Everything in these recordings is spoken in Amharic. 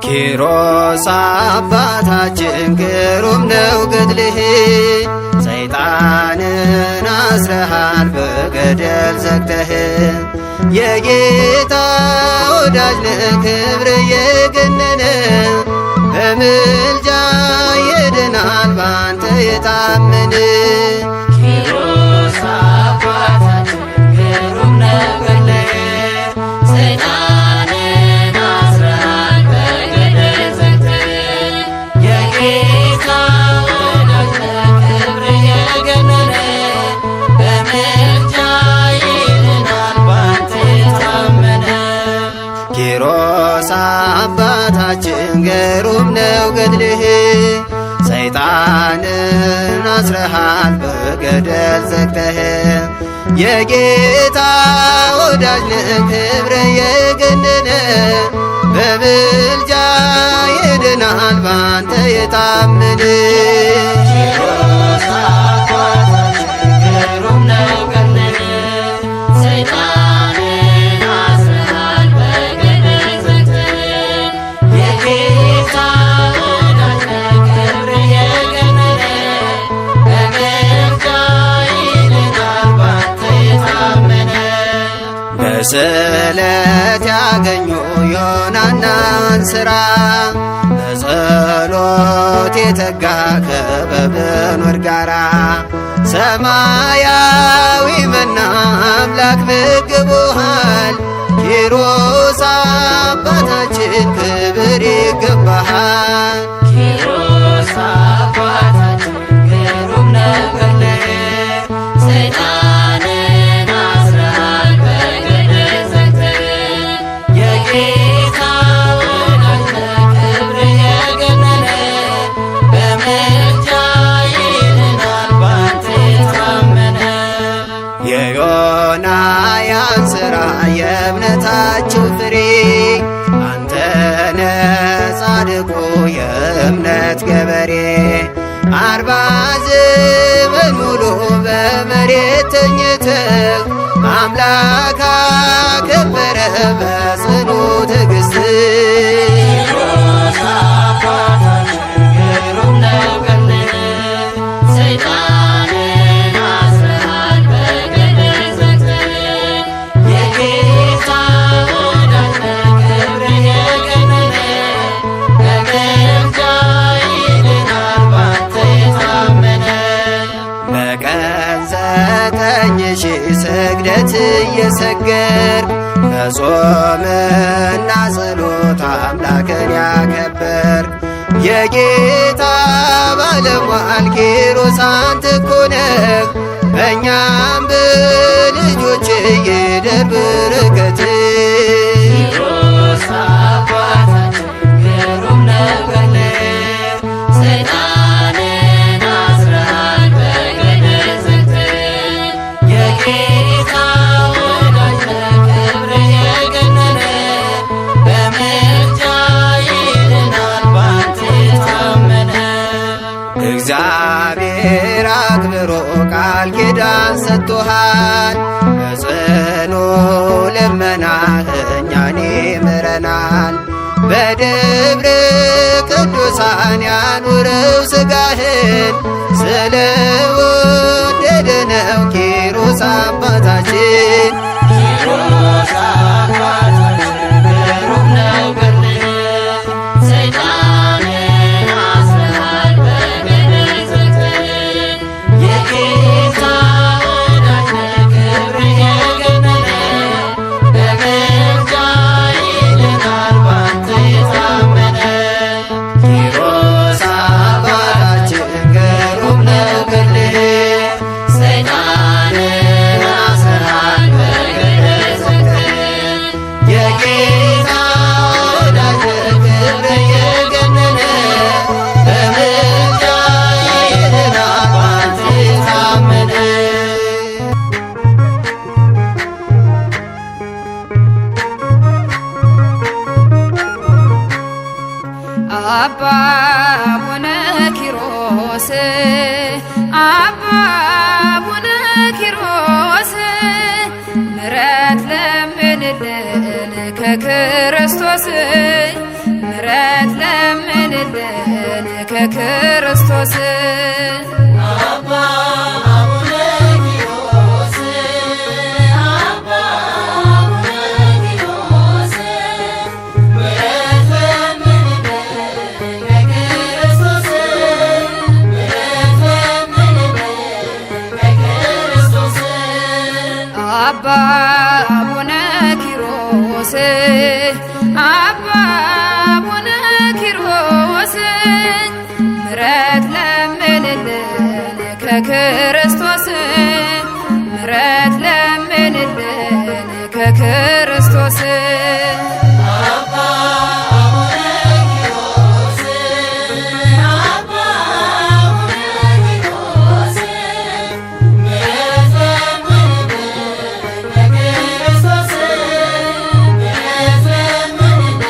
ኪሮስ አባታችን ግሩም ነው ገድልህ፣ ሰይጣንን አስረሃል በገደል ዘግተህ። የጌታ ወዳጅ ነህ ክብር የገነነ፣ በምልጃ ይድናል ባንተ የታመነ። ኪሮስ አባታችን ግሩም ነው ገድልህ፣ ሰይጣንን አስረሃል በገደል ዘግተህ። የጌታ ወዳጅ ነህ ክብር የገነነ፣ በምልጃ ይድናል ባንተ የታመነ። ኪሮስ አባታችን ግሩም ነው ገድልህ፣ ሰይጣንን አስረሃል በገደል ዘግተህ። የጌታ ወዳጅ ነህ ክብር የገነነ፣ በምልጃ ይድናል ባንተ የታመነ። ኪሮስ አባታችን ግሩም ነው ገድልህ፣ ሰይጣንን አስረሃል በገደል ዘግተህ። የጌታ ወዳጅ ነህ ክብር የገነነ፣ በምልጃ ይድናል ባንተ የታመነ። በስለት ያገኙ ዮናናን ሥራ፣ በጸሎት የተጋ ከበብኖር ጋራ። ሰማያዊ መና አምላክ መግቦሃል፣ ኪሮስ አባታችን ክብር ይገባሃል። ኪሮስ አባታችን ግሩም ነው ገድልህ፣ ሰይጣንን አስረሃል በገደል ዘግተህ። የጌታ ወዳጅ ነህ ክብር የገነነ፣ በምልጃ ይድናል ባንተ የታመነ። የዮናያን ሥራ የእምነታቸው ፍሬ፣ አንተነ ጻድቁ የእምነት ገበሬ። 40 ዘመን ሙሉ በመሬት ተኝተህ አምላክ አከበረ በጽኑ ትዕግሥት። ኪሮስ አባታችን ግሩም ነው ገድልህ፣ ሰይጣንን አስረሃል በገደል ዘግተህ። የጌታ ወዳጅ ነህ ክብር የገነነ፣ በምልጃ ይድናል ባንተ የታመነ። በቀን 9,000 ስግደት እየሰገድክ፣ በጾምና ጸሎት አምላክን ያከበርክ። የጌታ ባለሟል ኪሮስ አንተ እኮ ነህ፣ በእኛም በልጆች ይደር በረከትህ። ኪሮስ አባታችን ግሩም ነው ገድልህ፣ ሰይጣንን አስረሃል በገደል ዘግተህ። የጌታ ወዳጅ ነህ ክብር የገነነ፣ በምልጃ ይድናል ባንተ የታመነ። እግዚአብሔር አክብሮ ቃል ኪዳን ሰጥቶሃል፣ በጽኑ ልመናህ እኛን ይምረናል። በደብረ ቅዱሳን ያኑረው ሥጋህን፣ ስለ ወደደ ነው ኪሮስ አባታችን። ኪሮስ አባታችን ግሩም ነው ገድልህ፣ ሰይጣንን አስረሃል በገደል ዘግተህ። የጌታ ወዳጅ ነህ ክብር የገነነ፣ በምልጃ ይድናል ባንተ የታመነ። ኪሮስ አባታችን ግሩም ነው ገድልህ፣ ሰይጣንን አስረሃል በገደል ዘግተህ። የጌታ ወዳጅ ነህ ክብር የገነነ፣ በምልጃ ይድናል ባንተ የታመነ። አባ አቡነ ኪሮስ አባ አቡነ ኪሮስ ምሕረት ለምንልን ከክርስቶስ ምሕረት ከክርስቶስ አባ አቡነ ኪሮስ አባ አቡነ ኪሮስ ምሕረት ለምንልን ከክርስቶስ ምሕረት ለምንልን ከክርስቶስ አባ አቡነ ኪሮስ አባ አቡነ ኪሮስ ምሕረት ለምንልን ከክርስቶስ ምሕረት ለምንልን ከክርስቶስ አባ አቡነ ኪሮስ አባ አቡነ ኪሮስ ምሕረት ለምንልን ከክርስቶስ ምሕረት ለምንልን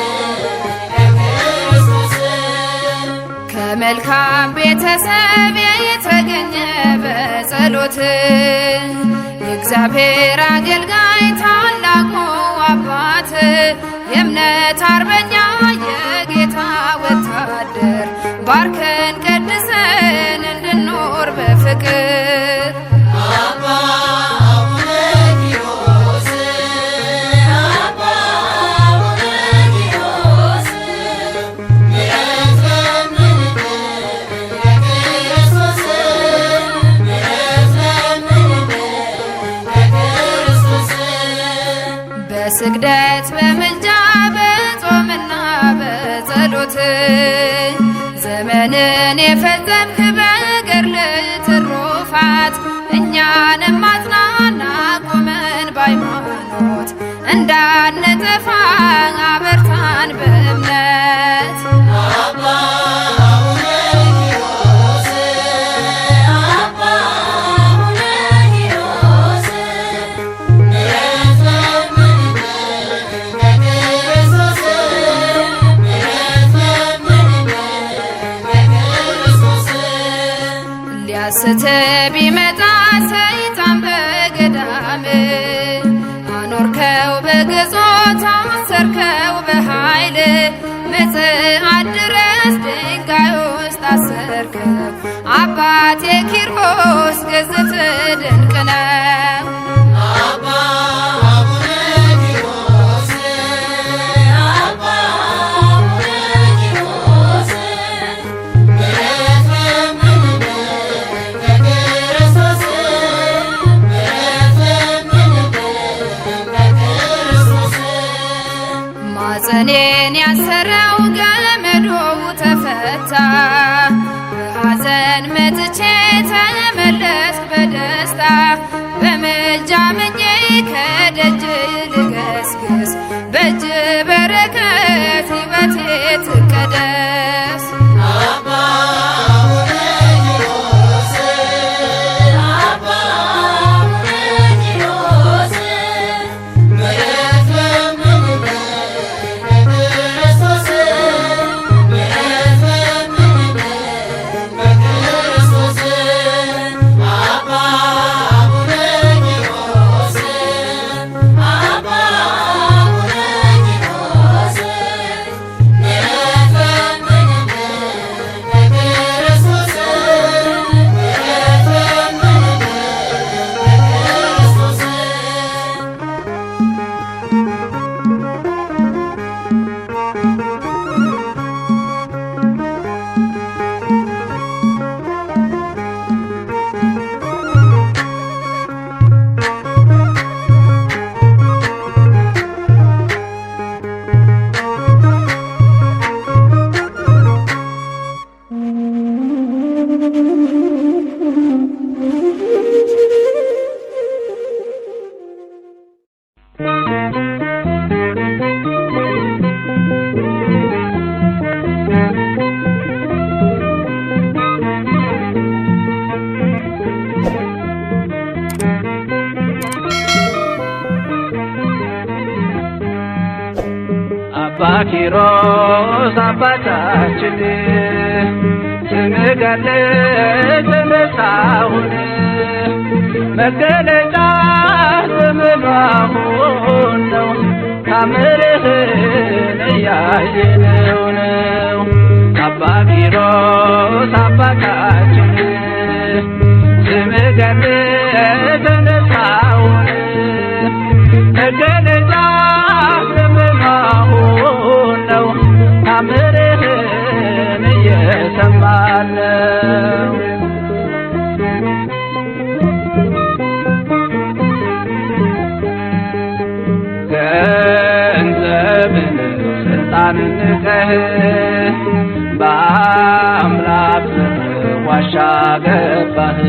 ከክርስቶስ ከመልካም ቤተሰብ የተገኘ በጸሎት የእግዚአብሔር አገልጋይ ታላቁ አባት የእምነት አርበኛ የጌታ ወታደር ባርከን ቀድሰን እንድኖር በፍቅር አባ አቡነ ኪሮስ አባ አቡነ ኪሮስ ምሕረት ለምንልን ከክርስቶስ ምሕረት ለምንልን ከክርስቶስ በስግደት በምልጃ በጾምና በጸሎት ዘመንን የፈጸምክ በገድል ትሩፋት እኛንም አጽናና ቁመን በሃይማኖት እንዳንጠፋ አበርታን በእምነት አባ አቡነ ኪሮስ አባ አቡነ ኪሮስ ምሕረት ለምንልን ከክርስቶስ ምሕረት ለምንልን ከክርስቶስ ሊያስት ቢመጣ ሰይጣን በገዳም አኖርከው በግዞት አሰርከው በኃይል ምጽአት ድረስ ድንጋይ ውስጥ አሰርከው አባቴ ኪሮስ ግዝት ድንቅ ነው አባ አቡነ ኪሮስ አባ አቡነ ኪሮስ ምሕረት ለምንልን ከክርስቶስ ምሕረት ለምንልን ከክርስቶስ ማጸኔን ያሰረው ገመዱ ተፈታ በሐዘን መጥቼ ተመለስክ በደስታ በምልጃ ምኜ ከደጅ ልገስግስ በእጅ በረከት ሕይወቴ ትቀደስ አባ አቡነ ኪሮስ አባ አቡነ ኪሮስ ምሕረት ለምንልን ከክርስቶስ ምሕረት ለምንልን ከክርስቶስ አባ አቡነ ኪሮስ አባ አቡነ ኪሮስ ምሕረት ለምንልን ከክርስቶስ ምሕረት አባ ኪሮስ አባታችን ስምህ ገለጽ መሳሁን መገለጫ ዘመኑ አሁን ነው ታምርህን እያየነው ነው አባ ኪሮስ ኪሮስ አባታችን ስምህ ገነት ተነሳውን መገለጫ ዘመናሁን ነው ታምርህን እየሰማን ነው። ገንዘብን ስልጣንን ንቀህ በአምላክ ስም ዋሻ ገባህ።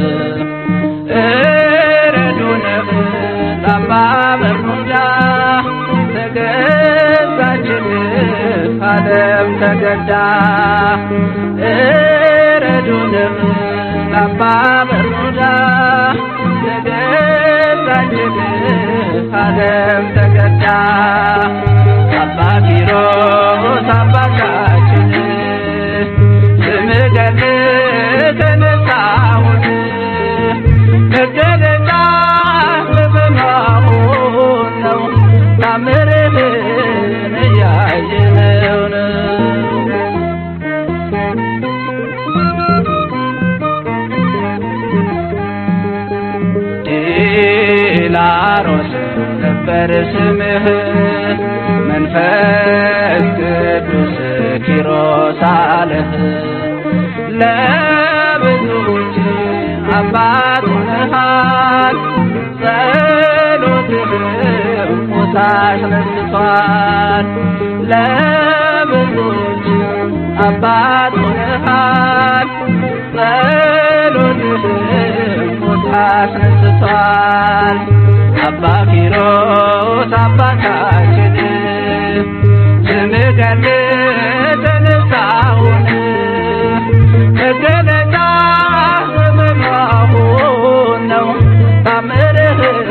እረዱንህ ጠባብ እርምጃ ተገዛችልህ ዓለም ተገዳ። እረዱንህ ጠባብ እርምጃ ተገዛችልህ ዓለም ተገዳ። አባ ኪሮስ አባታችን ስምህ ገነት ተነሳሁን መገለጫ ዘመናሁን ነው ታምርህን እያየነው ነው። ዲላሮስ ነበር ስምህ መንፈስ ቅዱስ ኪሮስ አለህ። ለብዙዎች አባት ሆነሃል ጸሎትህም ሞት አስነስቷል። ለብዙዎች አባት ሆነሃል ጸሎትህም ሞት አስነስቷል። አባ ኪሮስ አባታችን ስምህ ገነት ተነሳሁን መገለጫ ዘመናሁን ነው ታምርህን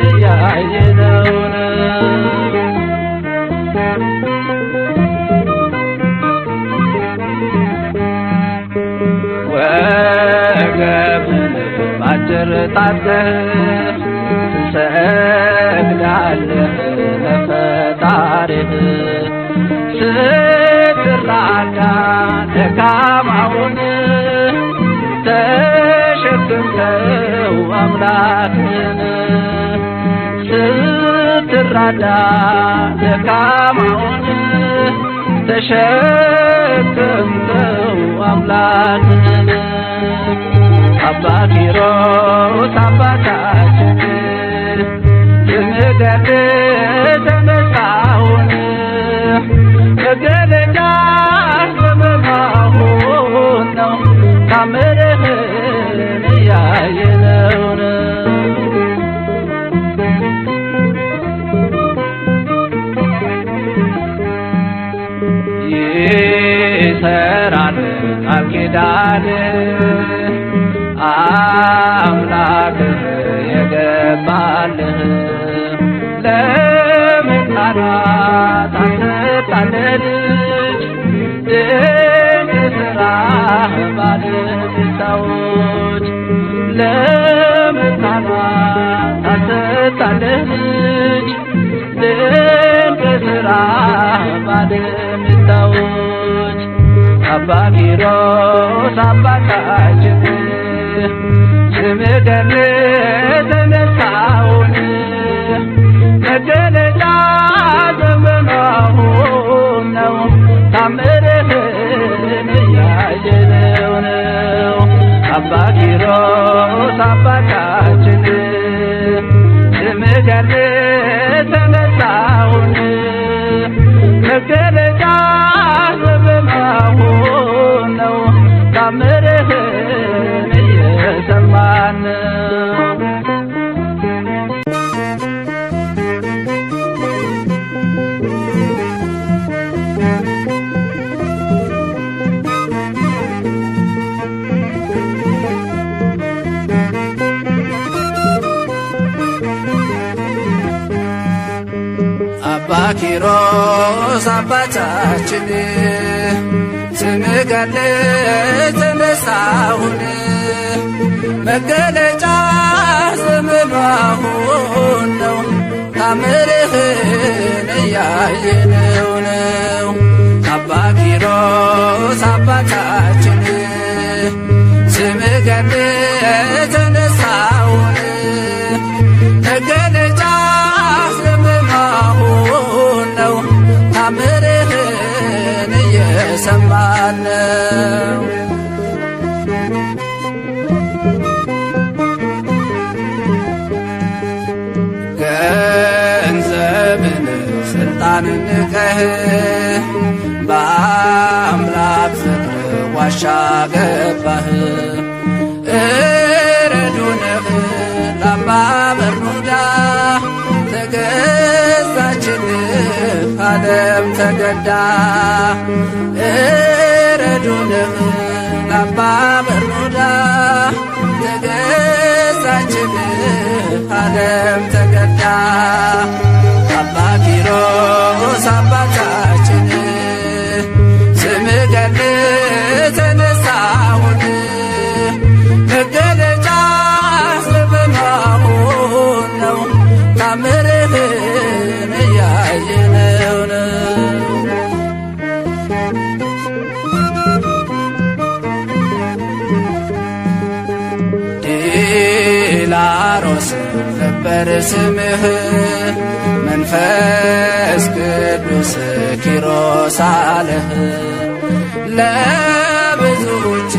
እያየነው ነው። ወገብህን ባጭር ታጥቀህ ትሰግዳለህ ለፈጣሪህ ስትራዳ ደካማውን ተሸክመው አምላክን ስትራዳ ደካማውን ተሸክመው አምላክን አባ ኪሮስ አባታችን ስምህ ገነት ተነሳሁን መገለጫ ዘመናሁን ነው ታምርህን እያየነው ነው። ይሰራል ቃል ኪዳን አምላክህ የገባልህ ለመካናት አሰጣለህ ልጅ ድንቅ ሥራህ ባለቤታዎች ለመካናት አሰጣለህ ልጅ ድንቅ ሥራህ ባለቤታዎች አባ ኪሮስ አባታችን ስምህ ገነት ተነሳሁን መገለጫ ዘመናሁን ነው ታምርህን እያየነው ነው። አባ ኪሮስ አባታችን ስምህ ገነት ተነሳሁን መገለጫ ዘመናሁን ነው ታምርህን እየሰማን አባ ኪሮስ አባታችን ስምህ ገነት ተነሳሁን መገለጫ ዘመናሁን ነው ታምርህን እያየነው ነው። አባ ኪሮስ አባታችን እየሰማን ነው። ገንዘብን ስልጣንን ንቀህ በአምላክ ፍቅር ዋሻ ገባህ። እረዱንህ ለአባ በርኑዳ ተገዛችልህ ዓለም ተገዳ። እረዱንህ ለአባ በርኑዳ ተገዛችልህ ዓለም ተገዳ። አባ ኪሮስ አባታችን ስምህ ገድል ተነሳሁን መገለጫ ዘመናሁን ነው ታምርህን እያየነው ነው። ዲላሮስ ነበር ስምህ መንፈስ ቅዱስ ኪሮስ አለህ። ለብዙዎች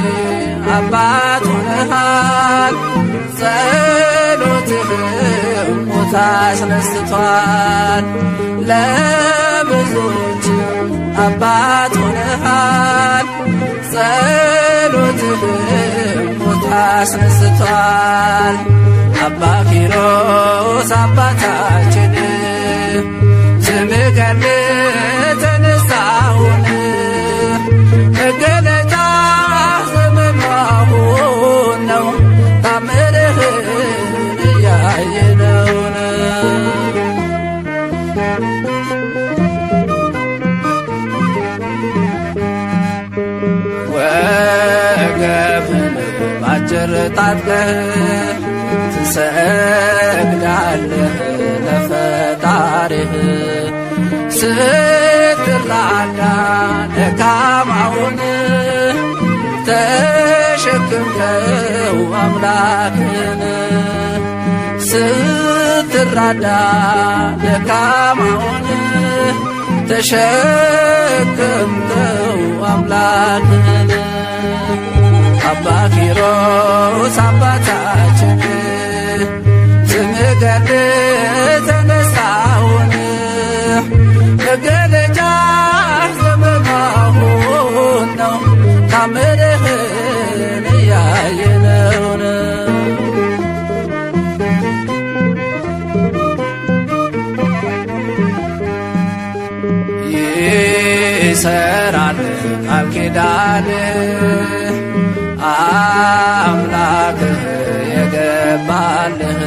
አባት ሆነሃል ጸሎትህም ሞት አስነስቷል። ለብዙዎች አባት ሆነሃል ጸሎትህም ሞት አስነስቷል። አባ ኪሮስ አባታችን ስምህ ገድል ተነሳሁን መገለጫ ዘመናሁን ነው ታምርህን እያየነው ነው። ወገብህን ባጭር ታጥቀህ ትሰግዳለህ ለፈጣሪህ ስትራዳ ደካማውን ተሸክምከው አምላክን ስትራዳ ደካማውን ተሸክምከው አምላክን አባ ኪሮስ አባታችን ስምህ ገድል ተነሳሁን መገለጫ ዘመናሁን ነው ታምርህን እያየነው ነው። ይሰራል ቃል ኪዳን አምላክህ የገባልህ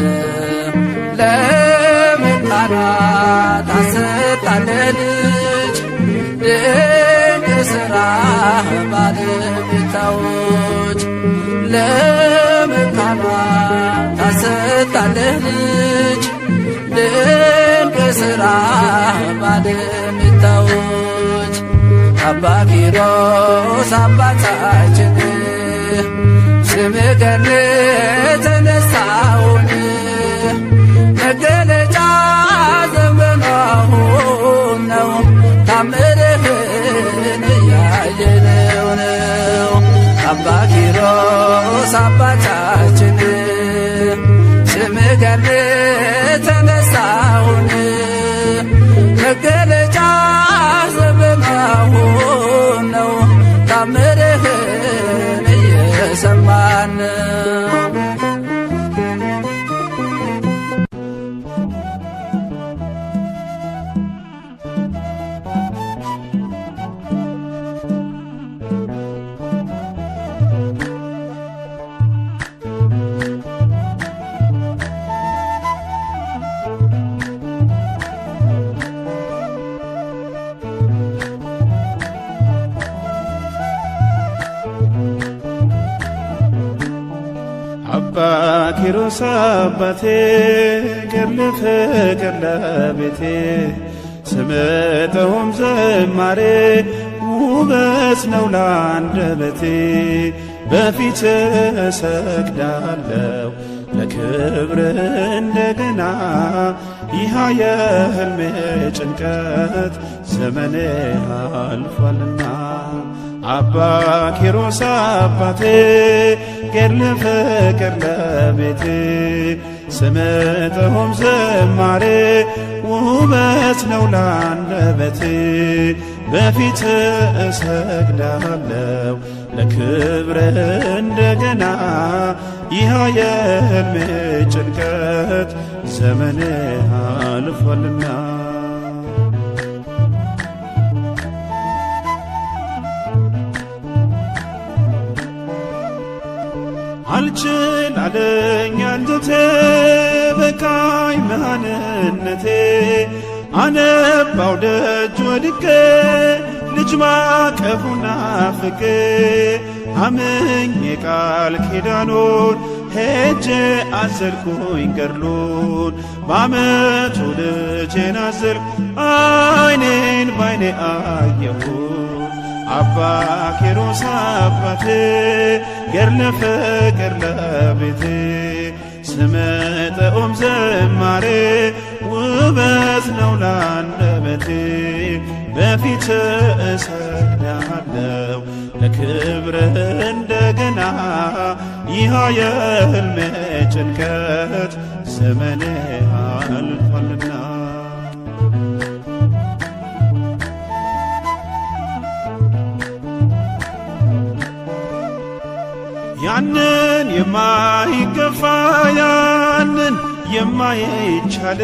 ለመካናት አሰጣለህ ልጅ ድንቅ ሥራህ ባለቤታዎች ለመካናት አሰጣለህ ልጅ ድንቅ ሥራህ ባለቤታዎች አባ ኪሮስ አባታችን ስምህ ገድል ተነሳሁን መገለጫ ዘመናሁን ነው ታምርህን እያየነው ነው። አባ ኪሮስ አባታችን ስምህ ገድል ተነሳሁን መገለጫ ዘመናሁን ነው ታምርህን እየሰማን አባ ኪሮስ አባቴ ገድል ፍቅር ለቤቴ ስምጠውም ዝማሬ ውበት ነው ለአንደበቴ በፊት እሰግዳለሁ ለክብር እንደገና ይህ የሕልሜ ጭንቀት ዘመኔ አልፏልና አባ ኪሮስ አባቴ ገድለ ፍቅር ለቤቴ ስምጥሁም ዝማሬ ውበት ነው ላንደበቴ በፊት እሰግዳለሁ ለክብር እንደገና ይህ የሕልሜ ጭንቀት ዘመኔ አልፏልና አልችል አለኝ አንጀቴ በቃኝ መሃንነቴ አነባው ደጅ ወድቄ ልጅ ማቀፉን ናፍቄ አምኜ ቃል ኪዳኑን ሄጄ አዘልኩኝ ገድሉን በዓመቱ ልጄን አዘልኩ ዓይኔን ባይኔ አየሁት አባ ኪሮስ አባቴ ገድለ ፍቅር ለቤቴ ስምጥሁም ዝማሬ ውበት ነው ላንደበቴ በፊት እሰግዳለሁ ለክብር እንደገና ይህ የሕልሜ ጭንቀት ዘመኔ አልፏልና ያንን የማይገፋ ያንን የማይቻል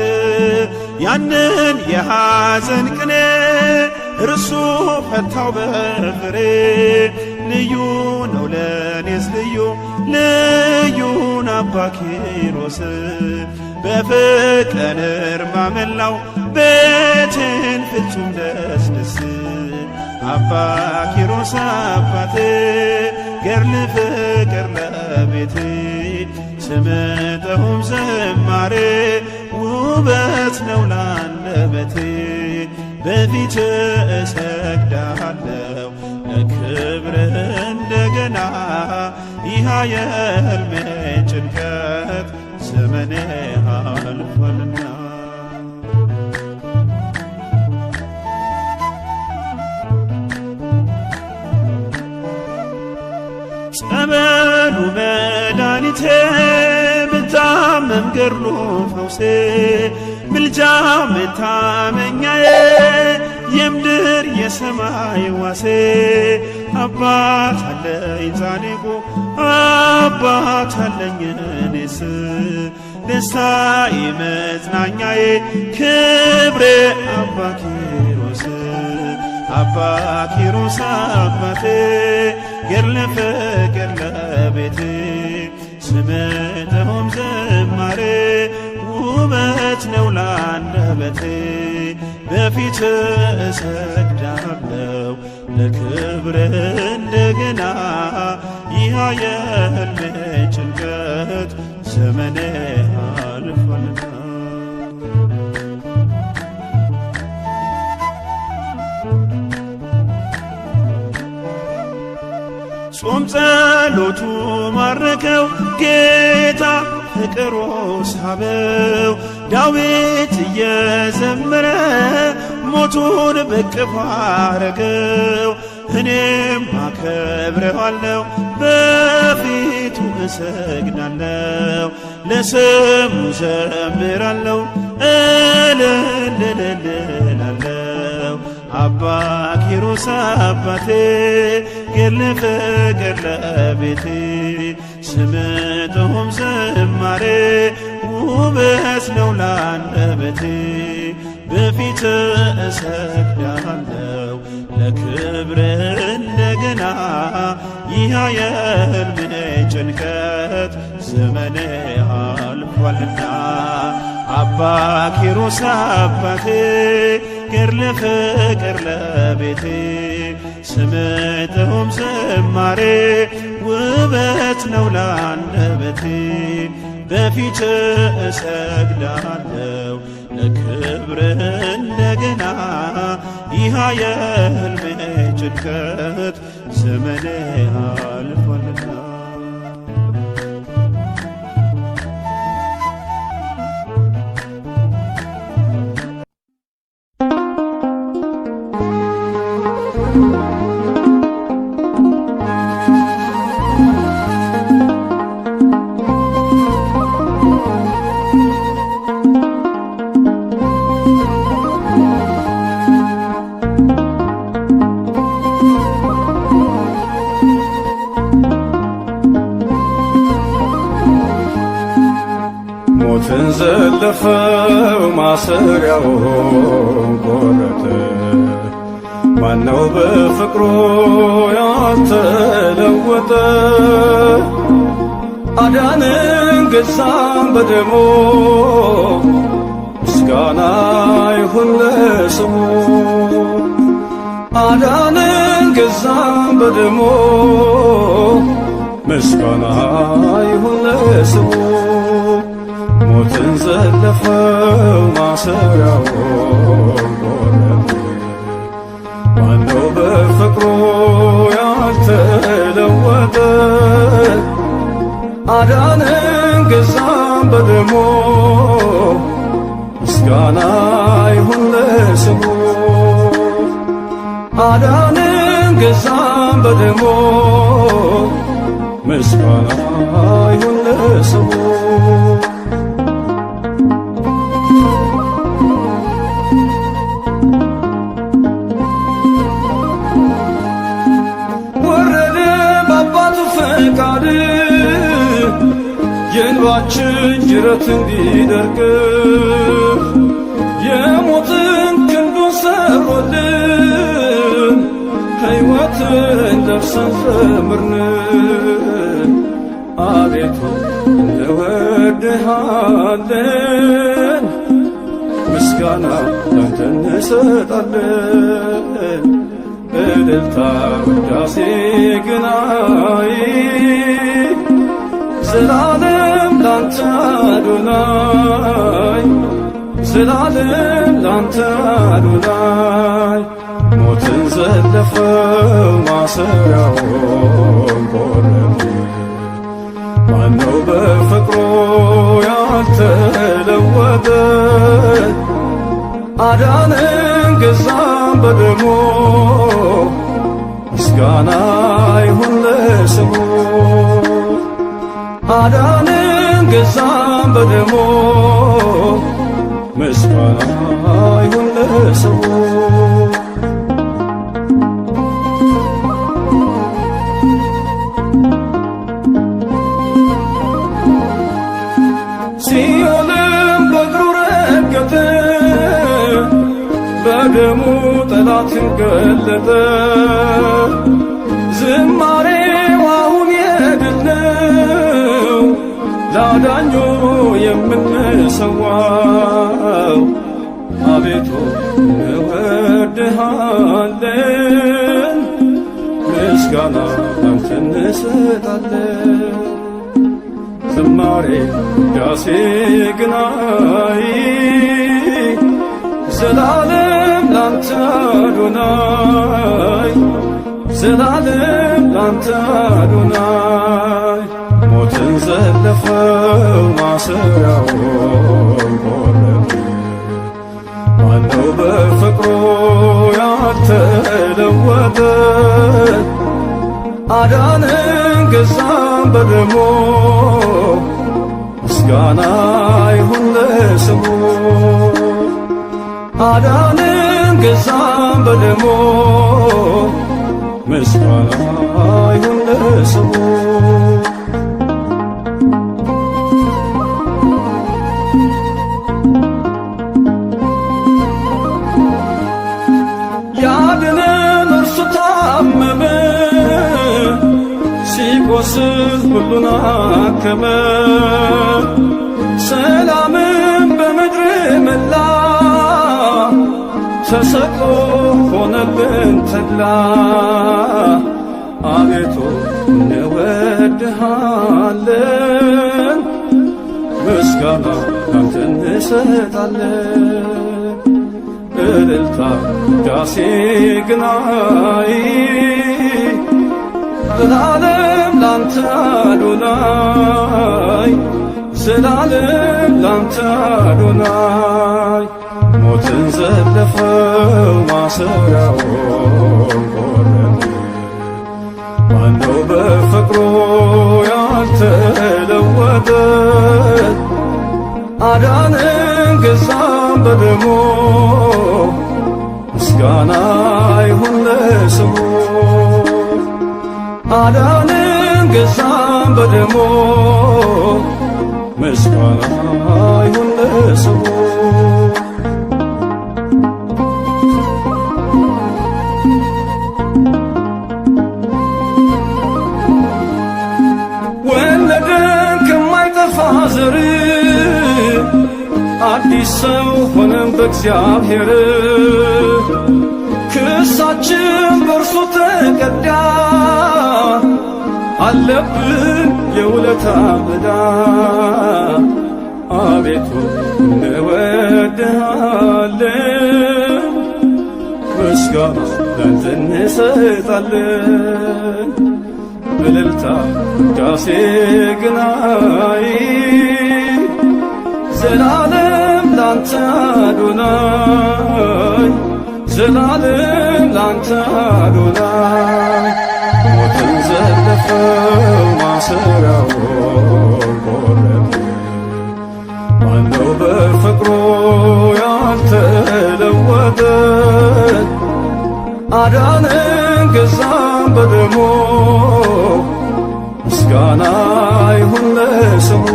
ያንን የሐዘን ቅኔ እርሱ ፈታው በፍሬ ልዩ ነው ለኔስ ልዩን አባ ኪሮስ በፍቅር እርማ መላው ቤቴን ፍጹም ደስ አባ ኪሮስ አባቴ ገድለ ፍቅር ለቤቴ ስምጥሁም ዝማሬ ውበት ነው ላንደበቴ በፊት እሰግዳለሁ ለክብር እንደገና ይህ የሕልሜ ጭንቀት ዘመኔ አልፏልና ጸበሉ መድኃኒቴ ብታመም ገድሉ ፈውሴ ምልጃ መታመኛዬ የምድር የሰማይ ዋሴ አባት አለኝ ጻድቁ አባት አለኝ እኔስ ደስታዬ መጽናኛዬ ክብሬ አባ ኪሮስ አባ ኪሮስ አባቴ ገድለ ፍቅር ለቤቴ ስምጥሁም ዝማሬ ውበት ነው ላንደበቴ በፊት እሰግዳለሁ ለክብር እንደገና ይህ የሕልሜ ጭንቀት ዘመኔ አልፏልና ጾም ጸሎቱ ማረከው ጌታ ፍቅሩ ሳበው ዳዊት እየዘመረ ሞቱን በቅፎ አረገው እኔም አከብረዋለሁ በፊቱ እሰግዳለሁ ለስሙ ዘምራለሁ እልልልልላለሁ አባ ኪሮስ አባቴ ገድለ ፍቅር ለቤቴ ስምጥሁም ዝማሬ ውበት ነው ላንደበቴ በፊት እሰግዳለሁ ለክብር እንደገና ይህ የሕልሜ ጭንቀት ዘመኔ አልፏልና አባ ኪሮስ አባቴ ገድለ ፍቅር ለቤቴ ስምጥሁም ዝማሬ ውበት ነው ላንደበቴ በፊት እሰግዳለሁ ለክብር እንደገና ይህ የሕልሜ ጭንቀት ዘመኔ አልፏልና ዘለፈው ማሰሪያውን ቆረጠ። ማነው በፍቅሩ ያልተለወጠ? አዳነን ገዛን በደሙ ምስጋና ይሁን ለስሙ። አዳነን ገዛን በደሙ ምስጋና ይሁን ለስሙ። ሞትን ዘለፈው ማሰሪያውን ቆረጠ። ማነው በፍቅሩ ያልተለወጠ? አዳነን ገዛን በደሙ ምስጋና ይሁን ለስሙ። አዳነን ገዛን በደሙ ምስጋና ይሁን ለስሙ። ወረደ በአባቱ ፈቃድ የእንባችን ጅረት እንዲደርቅ የሞትን ክንዱን ሰብሮልን ሕይወትን ለብሰን ዘምርን። አቤቱ እንወድሃለን፣ ምስጋና ላንተ እንሰጣለን። እልልታ ውዳሴ ግናይ ዘላለም ላንተ አዶናይ፣ ዘላለም ላንተ አዶናይ። ሞትን ዘለፈው ማሰሪያውን ቆረጠ። ማነው በፍቅሩ ያልተለወጠ? አዳነን ገዛን በደሙ ምስጋና ይሁን ለስሙ። አዳነን ገዛን በደሙ ምስጋና ይሁን ለስሙ። ሲኦልም በእግሩ ረገጠ፣ በደሙ ጠላትን ገለጠ። ዝማሬው አሁን የድል ነው፣ ላዳኙ የምንሰዋው። አቤቱ እንወድሃለን፣ ምስጋና ላንተ እንሰጣለን። ዝማሬ ውዳሴ ግናይ ዘላለም ላንተ አዶናይ፣ ዘላለም ላንተ አዶናይ። ሞትን ዘለፈው ማሰሪያውን ቆረጠ። ማነው በፍቅሩ ያልተለወጠ? አዳነን ገዛን በደሙ ምስጋና ይሁን ለስሙ። አዳነን ገዛን በደሙ ምስጋና ይሁን ለስሙ። ያድነን እርሱ ታመመ፣ ሲቆስል ሁሉን አከመ። ሰላምን በምድር መላ፣ ተሰቅሎ ሆነልን ተድላ። አቤቱ እንወድሃለን፣ ምስጋና ላንተ እንሰጣለን። እልልታ ውዳሴ ግናይ ዘላለም ላንተ አዶናይ፣ ዘላለም ላንተ አዶናይ። ሞትን ዘለፈው ማሰሪያውን ቆረጠ። ማነው በፍቅሩ ያልተለወጠ? አዳነን ገዛን በደሙ ምስጋና ይሁን ለስሙ። አዳነን ገዛን በደሙ ምስጋና ይሁን ለስሙ። ወለደን ከማይጠፋ ዘር አዲስ ሰው ሆነን በእግዚአብሔር ክሳችን በእርሱ ተቀዳ አለብን የውለታ ዕዳ። አቤቱ እንወድሃለን ምስጋና ላንተ እንሰጣለን። እልልታ ውዳሴ ግናይ ዘላለም ላንተ አዶናይ ዘላለም ላንተ አዶናይ። ሞትን ዘለፈው ማሰሪያውን ቆረጠ ማነው በፍቅሩ ያልተለወጠ? አዳነን ገዛን በደሙ ምስጋና ይሁን ለስሙ።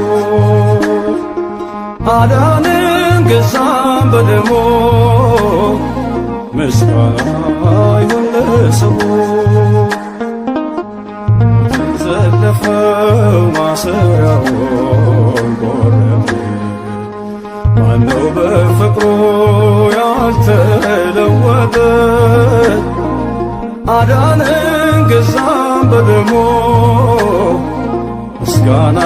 አዳነን ገዛን በደሙ ምስጋና ይሁን ለስሙ። ዘለፈው ማሰሪያውን ቆረጠ ማነው በፍቅሩ ያልተለወጠ? አዳነን ገዛን በደሙ ምስጋና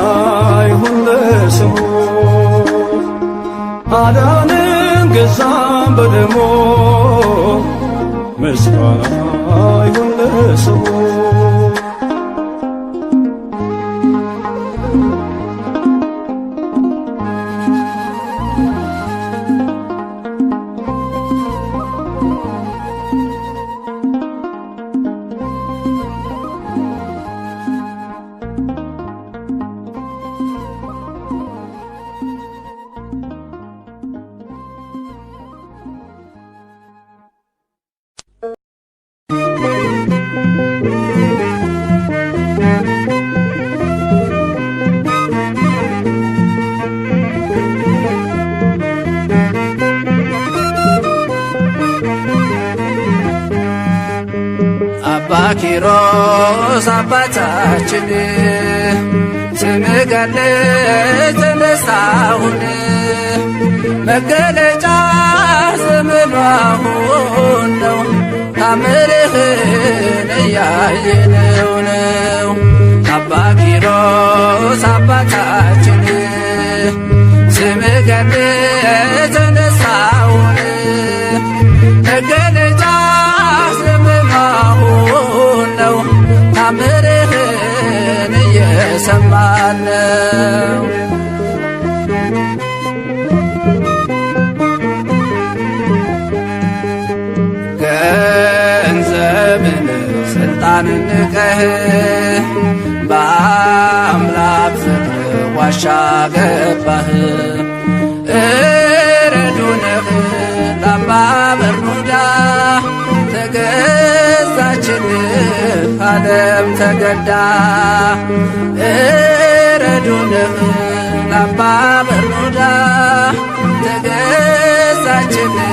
ይሁን ለስሙ። አዳነን ገዛን በደሙ ምስጋና ይሁን ለስሙ። አባ ኪሮስ አባታችን ስምህ ገለጽ ደስታውን መገለጫ ዘመኑ አሁን ነው ታምርህን እያየነው ነው። አባ ኪሮስ አባታችን ስምህ ገለጽ ደስታውን መገለጫ ዘመኑ አሁን ነው ታምርህን እየሰማን ነው። ገንዘብን ስልጣንን ንቀህ በአምላክ ፍቅር ዋሻ ገባህ። እረዱንህ ለአባ በርኑዳ ተገዛችልህ ዓለም ተገዳ። እረዱንህ ለአባ በርኑዳ ተገዛችልህ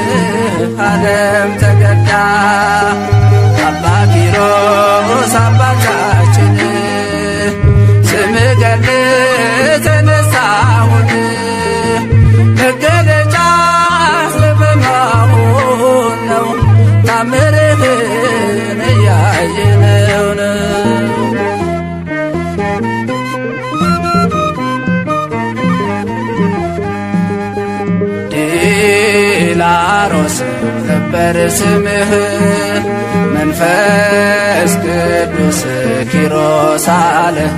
ዓለም ተገዳ። አባ ኪሮስ አባታችን ስምህ ገለጽ ተነሳሁን መገለጫ ዘመኑ አሁን ነው ታምርህን እያየነው ነው። ዲላሮስ ነበር ስምህ መንፈስ ቅዱስ ኪሮስ አለህ።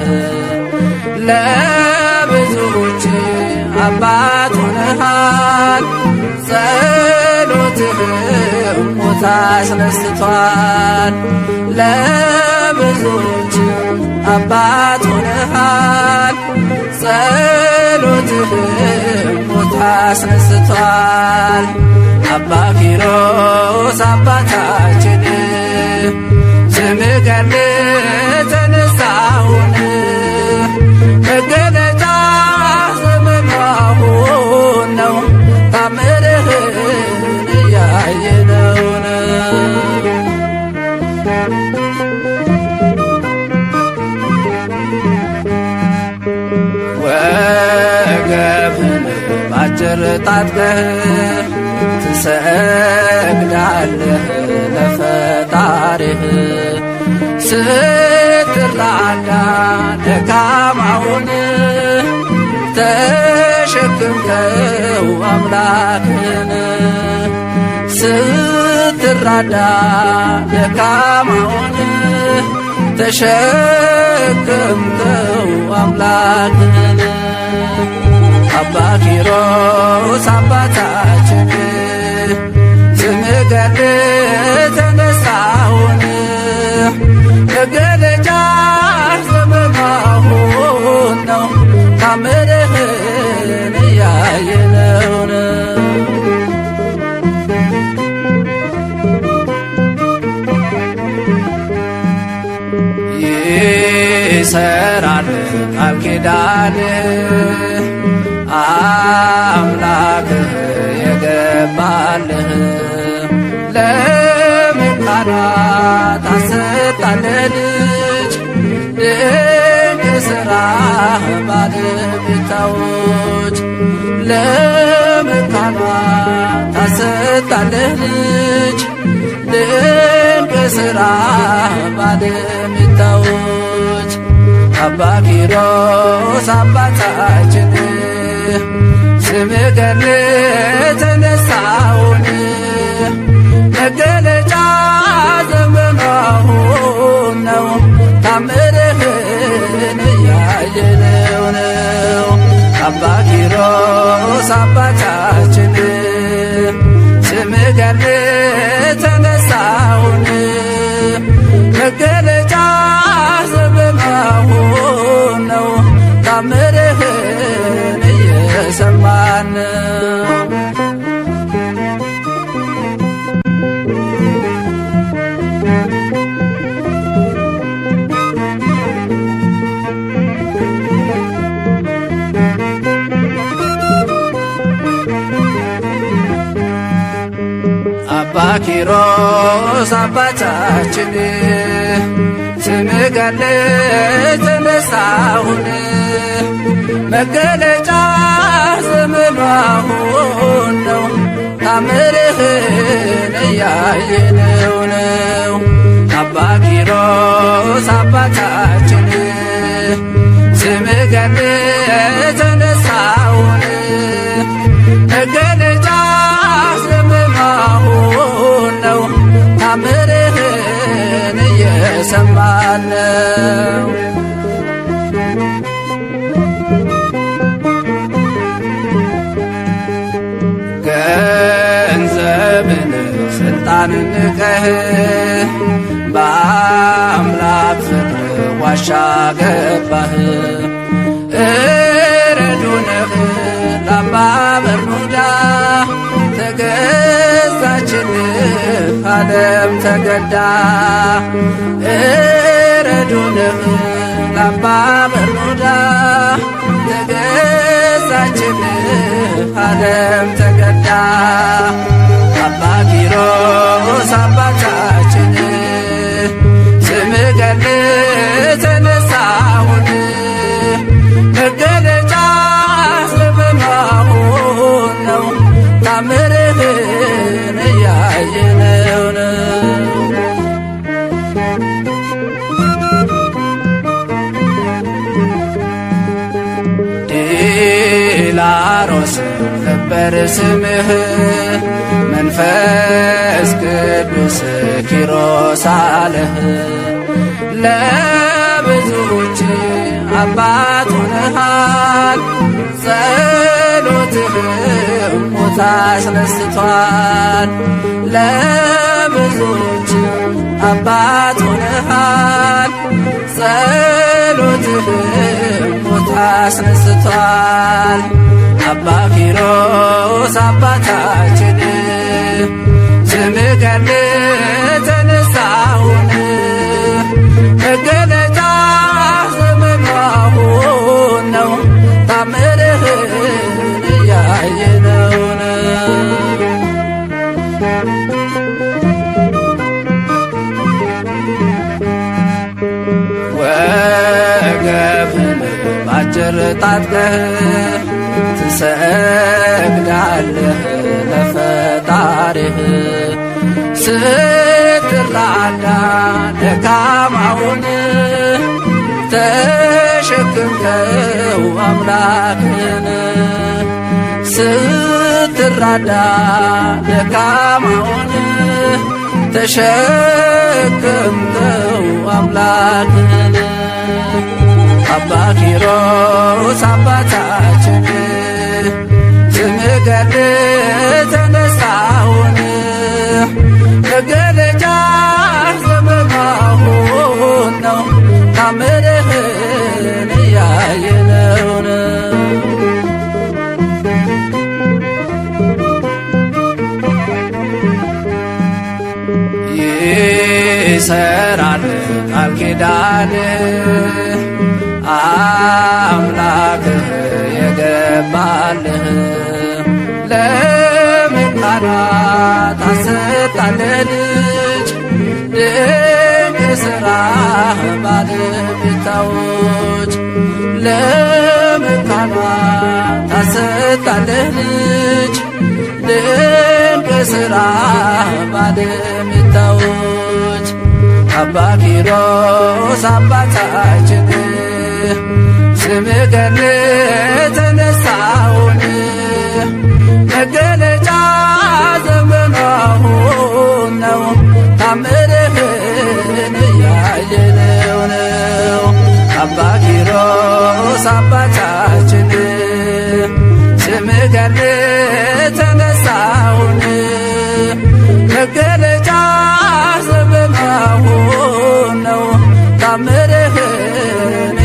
ለብዙዎች አባት ሆነሃል ጸሎትህም ሞት አስነስቷል። ለብዙዎች አባት ሆነሃል ጸሎትህም ሞት አስነስቷል። አባ ኪሮስ አባታችን ስምህ ገለጽ ተነሳሁን መገለጫ ታጥቀህ ትሰግዳለህ ለፈጣሪህ ስትራዳ ደካማውን ተሸክምከው አምላክን ስትራዳ ደካማውን ተሸክምከው አምላክን አባ ኪሮስ አባታችን ስምህ ገድል ተነሳውን መገለጫ ዘመናሁን ነው ታምርህን እያየነው ነው። ይሰራል ቃል ኪዳን አምላክህ የገባልህ ለመካናት አሰጣለህ ልጅ ድንቅ ሥራህ ባለቤታዎች ለመካናት አሰጣለህ ልጅ ድንቅ ሥራህ ባለቤታዎች አባ ኪሮስ አባታችን ስምህ ገድል ተነሳውን መገለጫ ዘመናሁን ነው ታምርህን እያየነው ነው። አባ ኪሮስ አባታችን ስምህ ገድል ተነሳውን መገለጫ ዘመናሁን ነው ታምርህን እየሰማን አባ ኪሮስ አባታችን ስምህ ገድል ተነሳውን መገለጫ ዘመናሁን ነው ታምርህን እያየነው ነው። አባ ኪሮስ አባታችን ስምህ ገድል ተነሳውን መገለጫ ዘመናሁን ነው ታምርህን እየሰማን ነው። ገንዘብን ስልጣንን ንቀህ በአምላክ ፍቅር ዋሻ ገባህ እረዱንህ ለአባ በርኑዳ ተገዛችልህ ዓለም ተገዳ እረዱንህ ለአባ በርኑዳ ተገዛችልህ ዓለም ተገዳ አባ ኪሮስ አባታችን ስምህ ገድል ተነሳውን መገለጫ ዘመናሁን ነው ታምርህን እያየነው ነው። ዲላሮስ ነበር ስምህ መንፈስ ቅዱስ ኪሮስ አለህ ለብዙዎች አባት ሆነሃል ጸሎትህ ሞት አስነስቷል ለብዙዎች አባት ሆነሃል ጸሎትህ ሞት አስነስቷል አባ ኪሮስ አባታችን ስምህ ገድል ተነሳውን መገለጫ ዘመናሁን ነው ታምርህን እያየነው ነው። ወገብህን ባጭር ታጥቀህ ትሰግዳለህ ለፈጣሪህ ስትራዳ ደካማውን ተሸክምከው አምላክን ስትራዳ ደካማውን ተሸክምከው አምላክን አባ ኪሮስ አባታችን ስምህ ተነሳውን መገለጫ ዘመናሁን ነው ታምርህን እያየነውን ይሰራል ቃል ኪዳን አምላክህ የገባልህ ለመካናት አሰጣለህ ልጅ ድንቅ ሥራህ ባለቤታዎች ለመካናት አሰጣለህ ልጅ ድንቅ ሥራህ ባለቤታዎች አባ ኪሮስ አባታችን ስምህ ተነሳውን መገለጫ ዘመናሁን ነው ታምርህን እያየነው ነው አባ ኪሮስ አባታችን ስምህ ተነሳውን መገለጫ ዘመናሁን ነው ታምርህን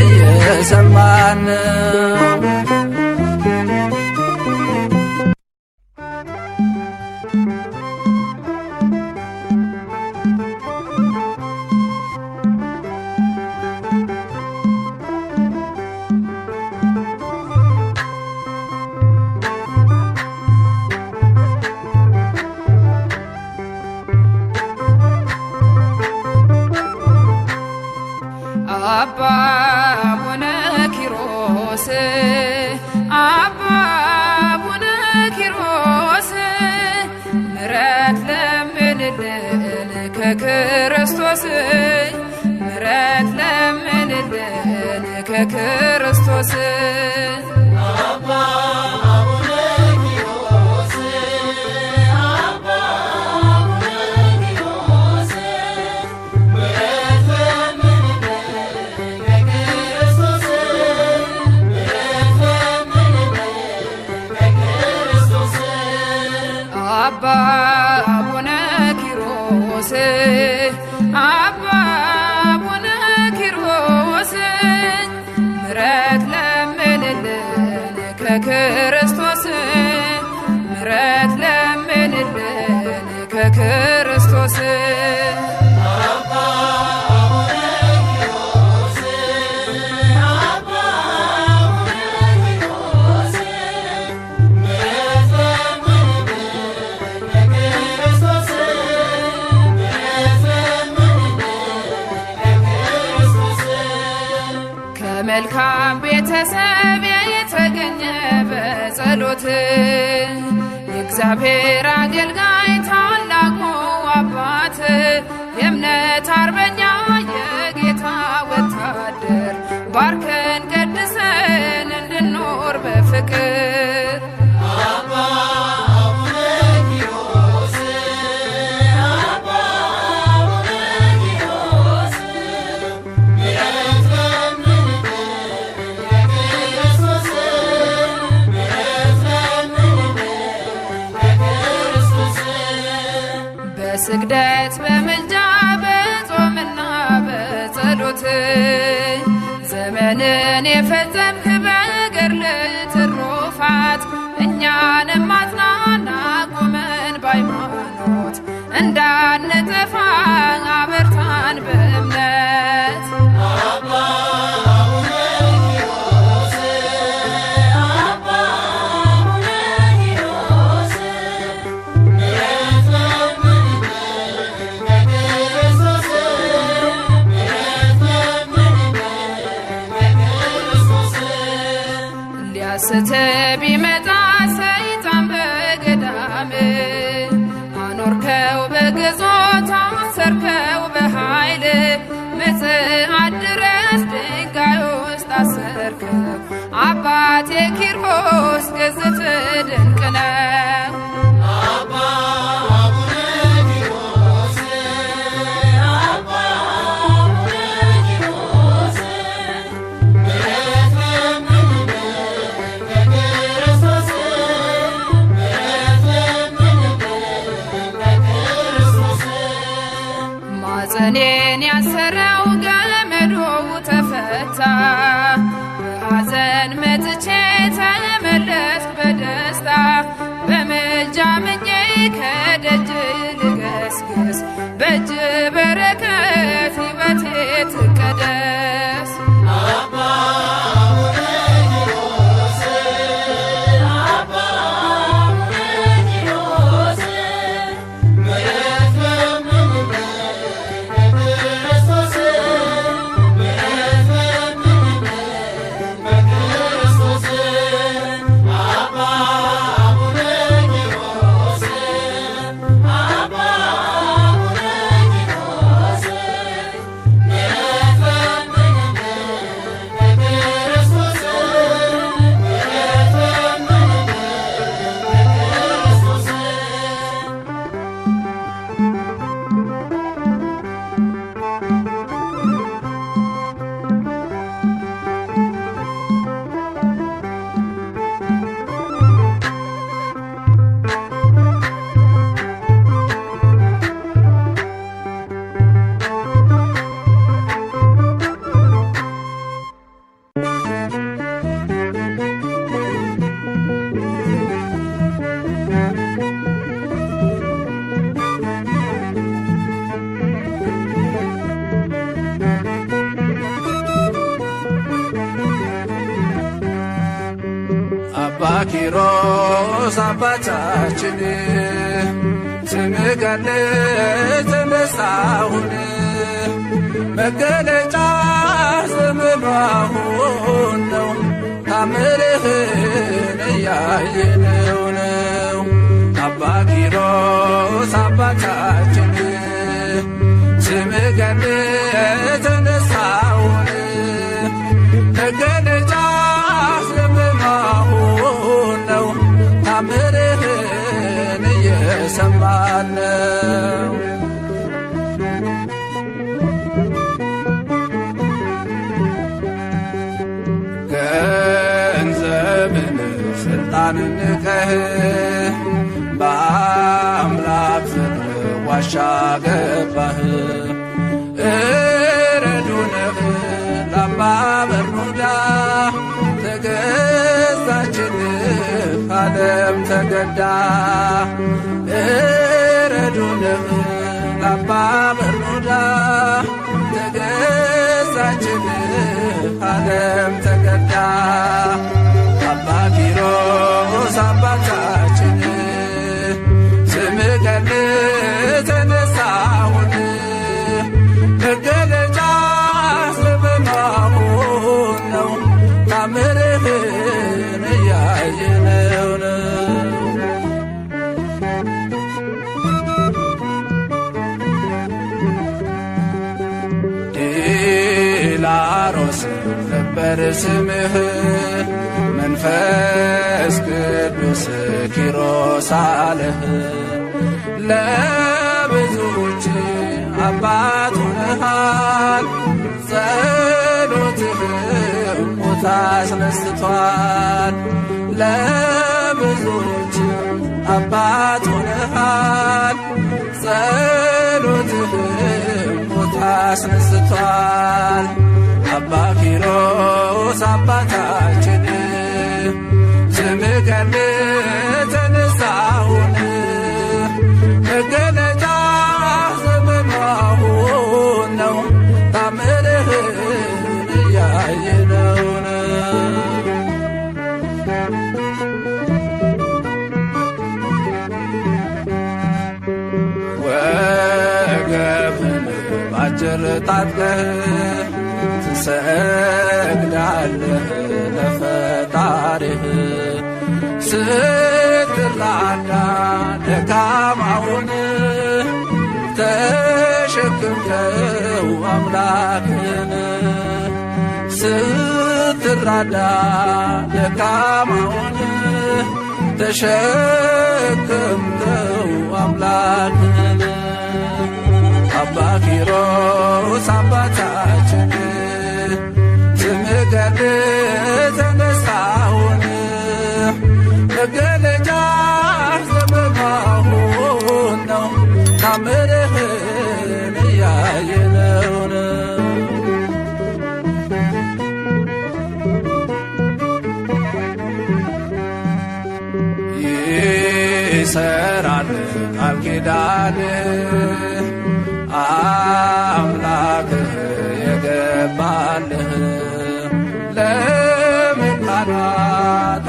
እየሰማን አባ አቡነ ኪሮስ አባ አቡነ ኪሮስ ምሕረት ለምንልን ከክርስቶስ ምሕረት ለምንልን ከክርስቶስ አባ አቡነ ኪሮስ አባ አቡነ ኪሮስ ምሕረት ለምንልን ከክርስቶስ ምሕረት ለምንልን ከክርስቶስ መልካም ቤተሰብ የተገኘ በጸሎት የእግዚአብሔር አገልጋይ ታላቁ አባት የእምነት አርበኛ የጌታ ወታደር ባርከን ቀድሰን እንድኖር በፍቅር በስግደት በምልጃ በጾምና በጸሎት ዘመንን የፈጸምክ በገድል ትሩፋት እኛንም አጽናና ቁመን በሃይማኖት እንዳንጠፋ አበርታን በእምነት ስት ቢመጣ ሰይጣን በገዳም አኖርከው በግዞት አሰርከው በኃይል ምጽአት ድረስ ድንጋይ ውስጥ አሰርከው አባቴ ኪሮስ ግዝት ድንቅ ነው። አባ አቡነ ኪሮስ አባ አቡነ ኪሮስ ምሕረት ለምንልን በክርስቶስ ምሕረት ለምንልን በክርስቶስ ማፀኔን ያሰረው ገመዱ ተፈታ በሐዘን መጥቼ ተመለስኩ በደስታ በምልጃ ምኜ ከደጅ ልገስግስ በእጅ በረከት ሕይወቴ ትቀደስ። አባ አቡነ ኪሮስ አባ አቡነ ኪሮስ ምሕረት ለምንልን በክርስቶስ ምሕረት ለምንልን በክርስቶስ አባ አቡነ ኪሮስ አባ አቡነ ኪሮስ ምሕረት ለምንልን በክርስቶስ ምሕረት ለምንልን በክርስቶስ አባ ኪሮስ አባታችን ስምህ ገል ተነሳሁን መገለጫ ዘመኑ አሁን ነው ታምርህን እያየነው ነው። አባ ኪሮስ አባታችን ስምህ ገል ተነሳሁን መገለጫ ዘመኑ አሁን ነው ታምርህን እየሰማን ነው። ገንዘብን ስልጣንን ንቀህ በአምላክ ፍቅር ዋሻ ገባህ እረዱንህ ለአባ በርኑዳ ተገዛችልህ ዓለም ተገዳ እረዱንህ ለአባ በርኑዳ ተገዛችልህ ዓለም ተገዳ አባ ኪሮስ አባታችን ስምህ ገል ተነሳሁን መገለጫ ዘመኑ አሁን ነው ታምርህን እያየነው ነው። ዲላሮስ ነበር ስምህ መንፈስ ቅዱስ ኪሮስ አለህ ለብዙዎች አባት ሆነሃል ጸሎትህ ሞት አስነስቷል ለብዙዎች አባት ሆነሃል ጸሎትህ ሞት አስነስቷል። አባ ኪሮስ አባታችን ስምህ ገል ተነሳሁን መገለጫ ዘመኑ አሁን ነው ታምርህን እያየነው ነው። ወገብህን ባጭር ታጥቀህ ትሰግዳለህ ለፈጣሪህ ስትራዳ ደካማውን ተሸከምከው አምላክን። አባ ኪሮስ አባታችን ስምህ ገድል ተነሳሁን መገለጫ ዘመናሁን ነው ታምርህን እያየነው ነው። ይሰራል ቃል ኪዳን አምላክህ የገባልህ ለመካናት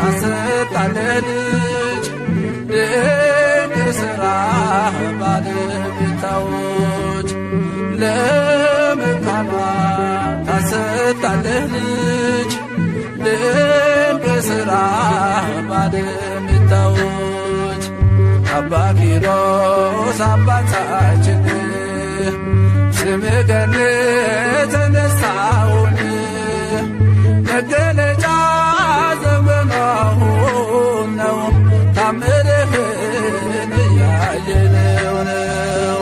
አሰጣለህ ልጅ ድንቅ ሥራህ ባለቤታዎች ለመካናት አሰጣለህ ልጅ ድንቅ ሥራህ ባለቤታዎች አባ ኪሮስ አባታችን ስምህ ገድል ተነሳሁን መገለጫ ዘመናሁን ነው ታምርህን እያየነው ነው።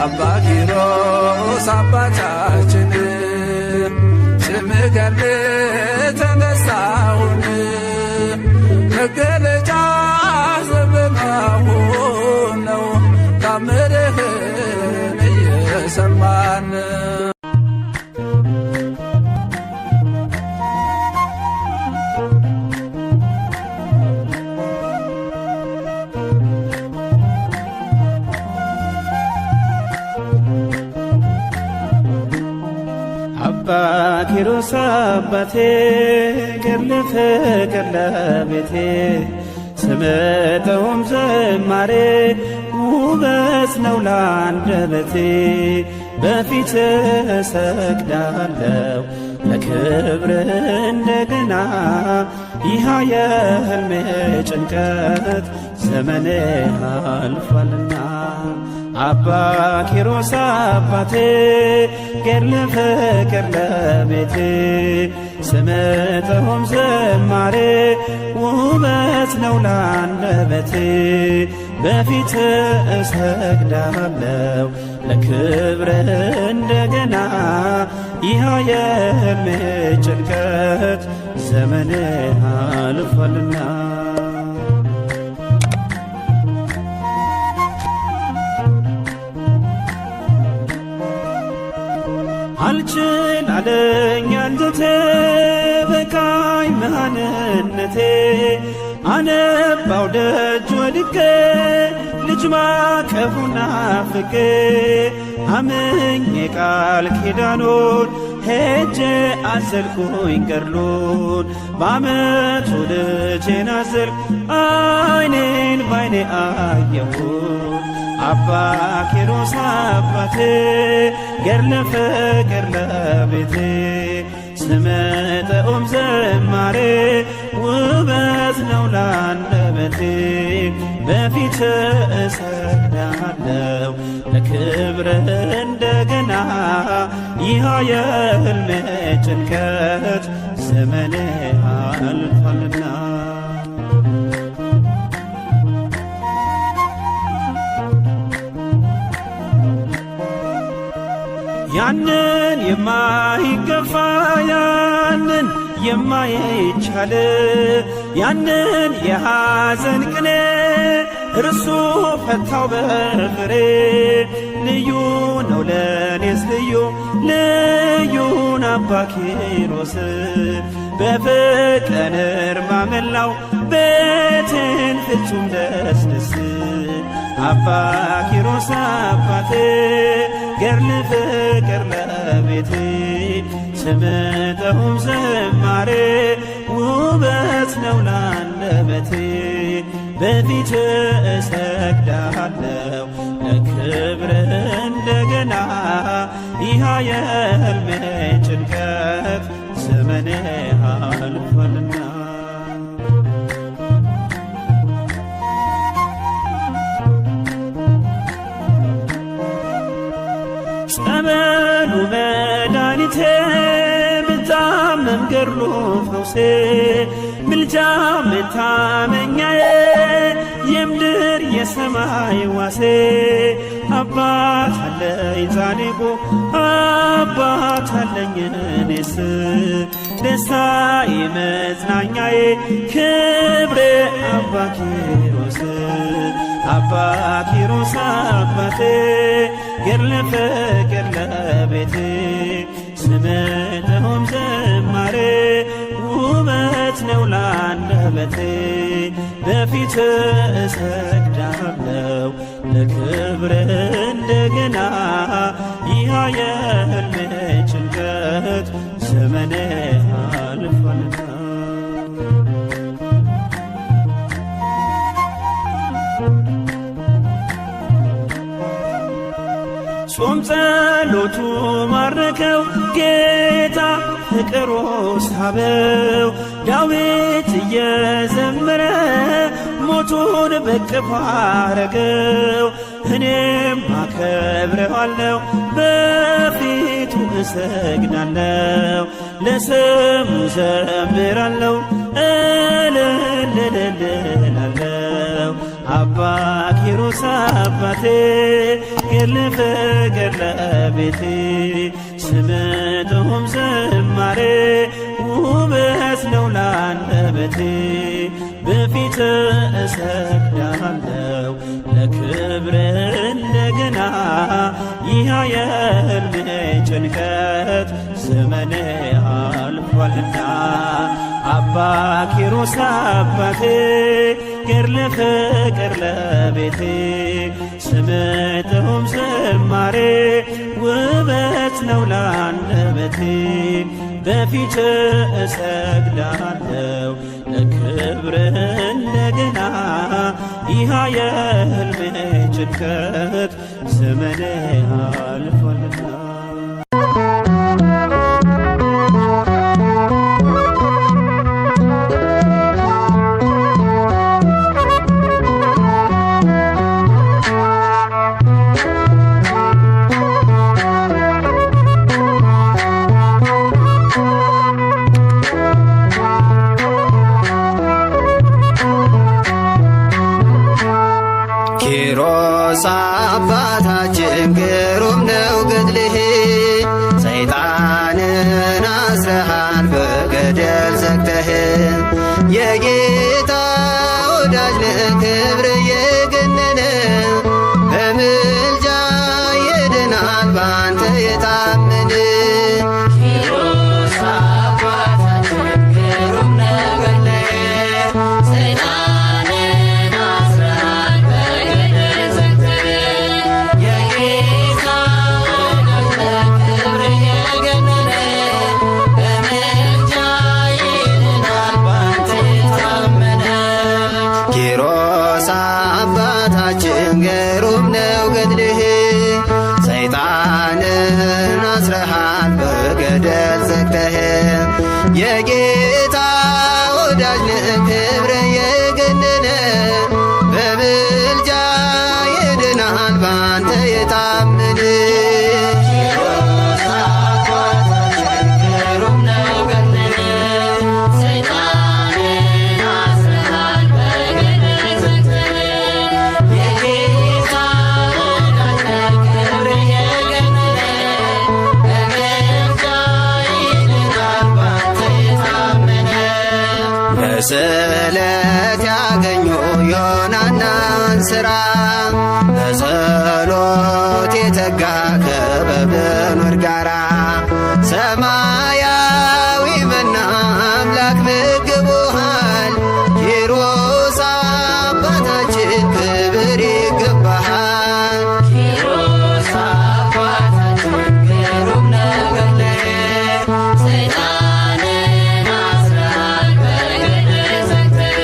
አባ ኪሮስ አባታችን ስምህ ገድል ተነሳሁን መገለጫ ዘመናሁን ነው ታምርህን እየሰማን አባ ኪሮስ አባቴ ገድል ፍቅር ለቤቴ ስምጠውም ዝማሬ ውበት ነው ላንደበቴ በፊት እሰግዳለሁ ለክብር እንደገና ይህ የሕልሜ ጭንቀት ዘመኔ አልፏልና አባ ኪሮስ አባቴ ገድል ፍቅር ለቤቴ ስምጠውም ዝማሬ ውበት ነው ላንደበቴ በፊት እሰግዳለሁ ለክብር እንደገና ይህ የሕልሜ ጭንቀት ዘመኔ አልፏልና አልችል አለኝ አንጀቴ በቃኝ መሃንነቴ አነባው ደጅ ወድቄ ልጅ ማቀፉን ናፍቄ አምኜ ቃል ኪዳኑን ሄጄ አዘልኩኝ ገድሉን በዓመቱ ልጄን አዘልኩ አይኔን ባይኔ አየሁት አባ ኪሮስ አባቴ ገድለ ፍቅር ለቤቴ ስምጠውም ዝማሬ ውበት ነው ላንደበቴ በፊት እሰግዳለሁ ለክብር እንደገና ይህ የሕልሜ ጭንቀት ዘመኔ አልፏልና ያንን የማይገፋ ያንን የማይቻል ያንን የሐዘን ቅኔ እርሱ ፈታው በፍሬ ልዩ ነው ለኔስ ልዩን አባ ኪሮስ በፍቅር እርማ መላው ቤቴን ፍጹም ደስደስ አባ ኪሮስ አባቴ ገድል ፍቅር ለቤቴ ስምጠውም ዝማሬ ውበት ነው ላንደበቴ በፊት እሰግዳለሁ ለክብር እንደገና ይህ የሕልሜ ጭንቀት ዘመኔ አልፏልና ጸበሉ መድኃኒቴ ብታመም ገድሉ ፈውሴ ምልጃ መታመኛዬ የምድር የሰማይ ዋሴ አባት አለኝ ጻድቁ አባት አለኝ እኔስ ደስታዬ መጽናኛዬ ክብሬ አባ ኪሮስ አባ ኪሮስ አባቴ ገድለ ፍቅር ለቤቴ ስምነውም ዝማሬ ውበት ነው ላንደበቴ በፊት እሰግዳለሁ ለክብር እንደገና ይህ የሕልሜ ጭንቀት ዘመኔ አልፏልና ጾም ጸሎቱ ማረከው ጌታ ፍቅሩ ሳበው ዳዊት እየዘመረ ሞቱን በቅፎ አረገው እኔም አከብረዋለሁ በፊቱ እሰግዳለሁ ለስሙ ዘምራለሁ እልልልልላለሁ አባ ኪሮስ አባቴ ገድለ ፍቅር ለቤቴ ስምነውም ዝማሬ ውበት ነው ላንደበቴ በፊት እሰግዳለሁ ለክብር እንደገና ይህ የሕልሜ ጭንቀት ዘመኔ አልፏልና አባ ኪሮስ አባቴ ገድለ ፍቅር ለቤቴ ስምነውም ዝማሬ ውበት ነው ላንደበቴ በፊት እሰግዳለሁ ለክብር እንደገና ይህ የሕልሜ ጭንቀት ዘመኔ አልፏልና ኪሮስ አባታችን ግሩም ነው ገድልህ ሰይጣንን አስረሃል በገደል ዘግተህ የጌታ ወዳጅ ክብር የገነነ በምልጃ ይድናል ባንተ የታመነ ኪሮስ አባታችን ግሩም ነው ገድልህ ሰይጣንን አስረሃል በገደል ዘግተህ የጌታ ወዳጅ ክብር የገነነ በምልጃ ይድናል ባንተ የታመነ ኪሮስ አባታችን ግሩም ነው ገድልህ ሰይጣንን አስረሃል በገደል ዘግተህ የጌታ ወዳጅ ክብር የገነነ በምልጃ ይድናል ባንተ የታመነ ኪሮስ አባታችን ግሩም ነው ገድልህ ሰይጣንን አስረሃል በገደል ዘግተህ የጌታ ወዳጅ ክብር የገነነ በምልጃ ይድናል ባንተ የታመነ በስዕለት ያገኙ ዮናናን ሥራ በጸሎት የተጋ ከበብኑር ጋራ ሰማያዊ መና አምላክ ምግቦሃል ኪሮስ አባታችን ክብር ይገባሃል ኪሮስ አባታችን ግሩም ነው ገድልህ ሰይጣንን አስረሃል በገደል ዘግተህ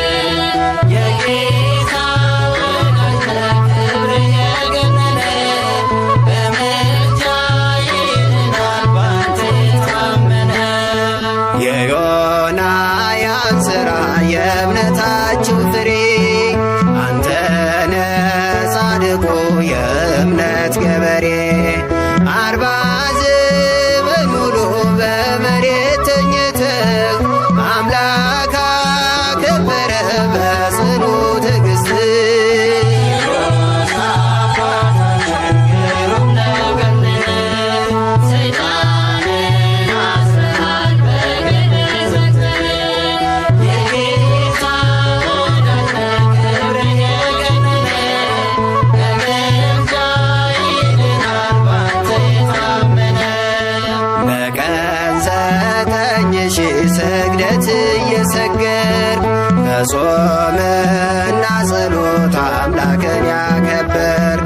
ሺህ ስግደት እየሰገድ በጾምና ጸሎት አምላክን ያከበርክ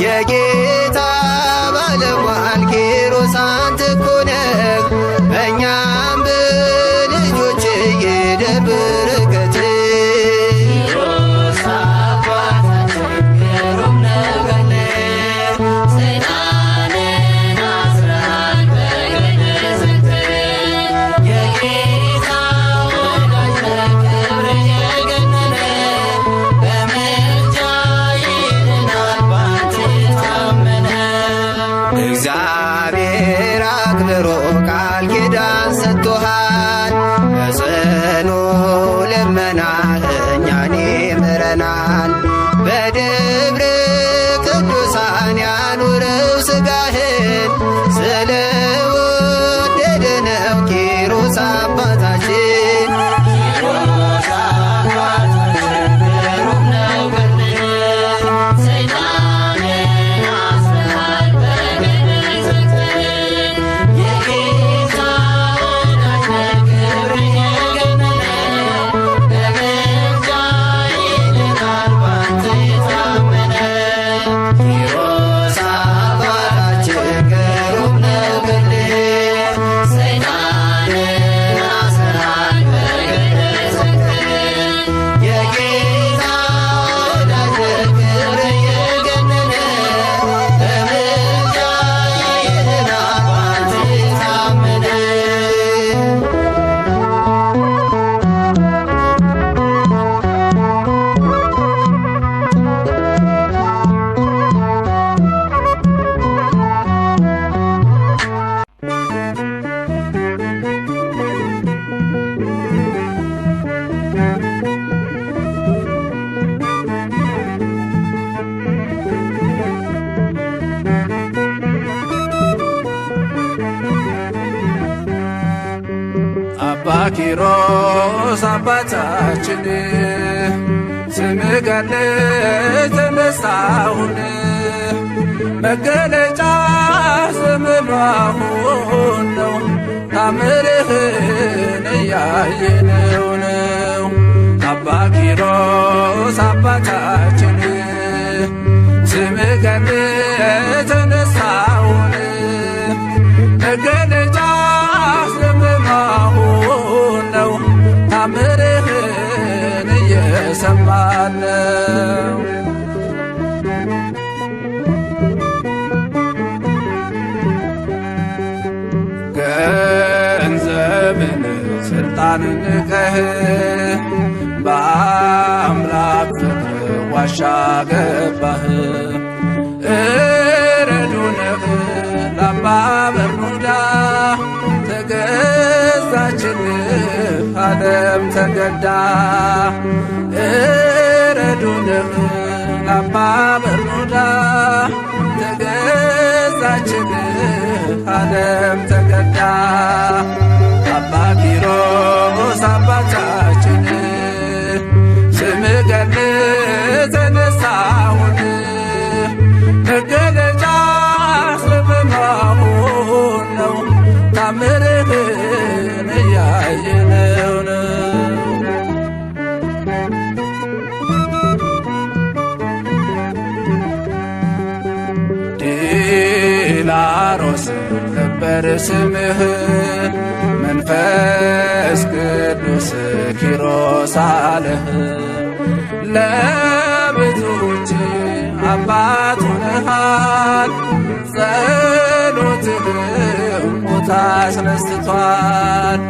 የጌታ ባለሟል ኪሮስ አንተ እኮ ነህ። በእኛም በልጆች ይደር በረከት እግዚአብሔር አክብሮ ቃል ኪዳን ሰጥቶሃል። በጽኑ ልመናህ እኛን ይምረናል። በደብረ ቅዱሳን ያኑረው ሥጋህን ስለወደደ ነው ኪሮስ አባታችን። አባ ኪሮስ አባታችን ስምህ ገድል ተነሳሁን መገለጫ ዘመኑ አሁን ነው ታምርህን እያየነው ነው። አባ ኪሮስ አባታችን ስምህ ገድል ተነሳሁን መገለጫ ዘመኑ አሁን ነው ታምርህን እየሰማን ነው። ገንዘብን ስልጣንን ንቀህ በአምላክ ፍቅር ዋሻ ገባህ። እረዱንህ ለአባ በርኑዳ ተገዛችልህ ዓለም ተገዳ። እረዱንህ ለአባ በርኑዳ ተገዛችልህ ዓለም ተገዳ። አባ ኪሮስ አባታችን ስምህ ገድል ተነሳሁን መገለጫ ዘመኑ አሁን ነው ታምርህን እያየነው ነው። ዲላሮስ ነበር ስምህ መንፈስ ቅዱስ ኪሮስ አለህ። ለብዙዎች አባት ሆነሃል ጸሎትህም ሞት አስነስቷል።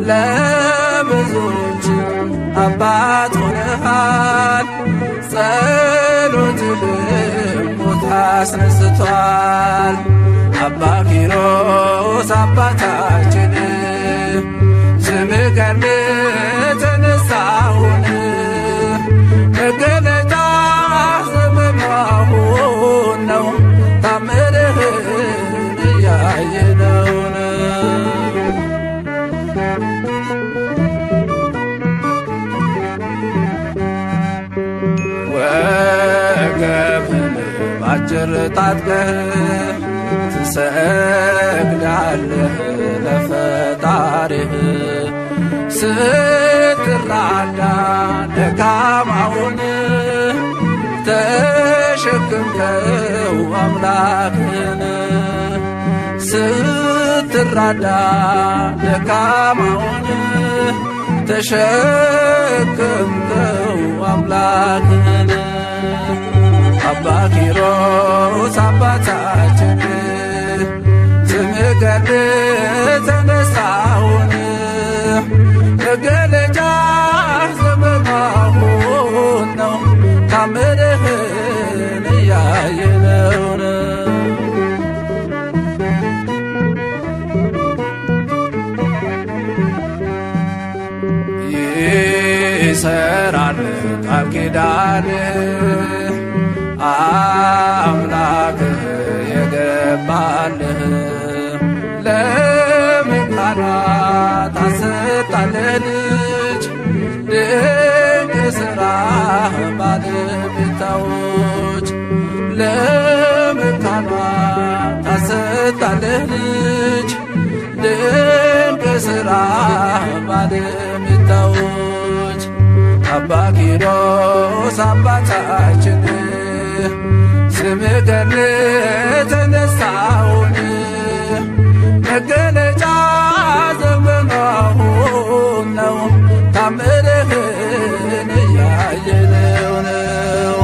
ለብዙዎች አባት ሆነሃል ጸሎትህም ሞት አስነስቷል። አባ ኪሮስ አባታችን ስምህ ገድል ተነሳሁን መገለጫ ዘመኑ አሁን ነው ታምርህን እያየነው ነው። ወገብህን ባጭር ታጥቀህ ትሰግዳለህ ለፈጣሪ ባሕርህ ስትራዳ ደካማውን ተሸክምከው አምላክህን ስትራዳ ደካማውን ተሸክምከው አምላክህን አባ ኪሮስ አባታችን ስምህ ገድል ተነሳውን መገለጫ ዘመናሁን ነው ታምርህን እያየነውን ይሰራል ቃል ኪዳን አምላክህ የገባልህ ለመካናት አሰጣለህ ልጅ ድንቅ ሥራህ ባለቤታዎች ለመካናት አሰጣለህ ልጅ ድንቅ ሥራህ ባለቤታዎች አባ ኪሮስ አባታችን ስምህ ገድል ተነሳውን መገለጫ ዘመናሁን ነው ታምርህን እያየነው ነው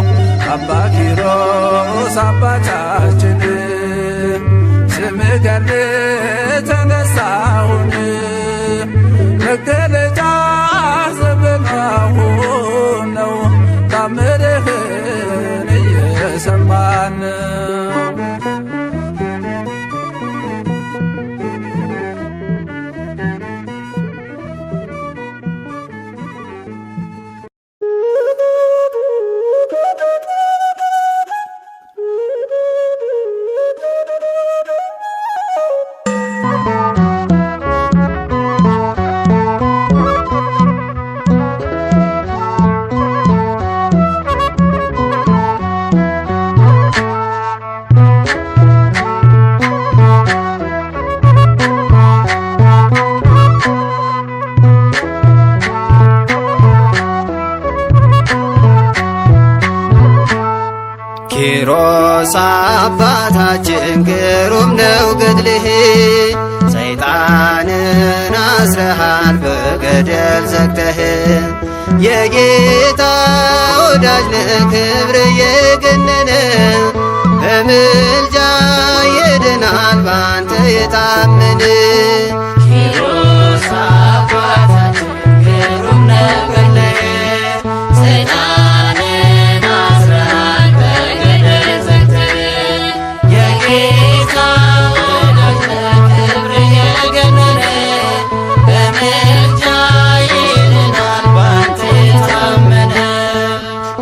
አባ ኪሮስ አባታችን ስምህ ገድል ተነሳውን መገለጫ ዘመናሁን ነው ታምርህን እየሰማን ኪሮስ አባታችን ግሩም ነው ገድልህ ሰይጣንን አስረሃል በገደል ዘግተህ የጌታ ወዳጅ ነህ ክብር የገነነ በምልጃ ይድናል ባንተ የታመነ ኪሮስ አባታችን ግሩም ነው ገድልህ ሰይጣንን አስረሃል በገደል ዘግተህ የጌታ ወዳጅ ነህ ክብር የገነነ በምልጃ ይድናል ባንተ የታመነ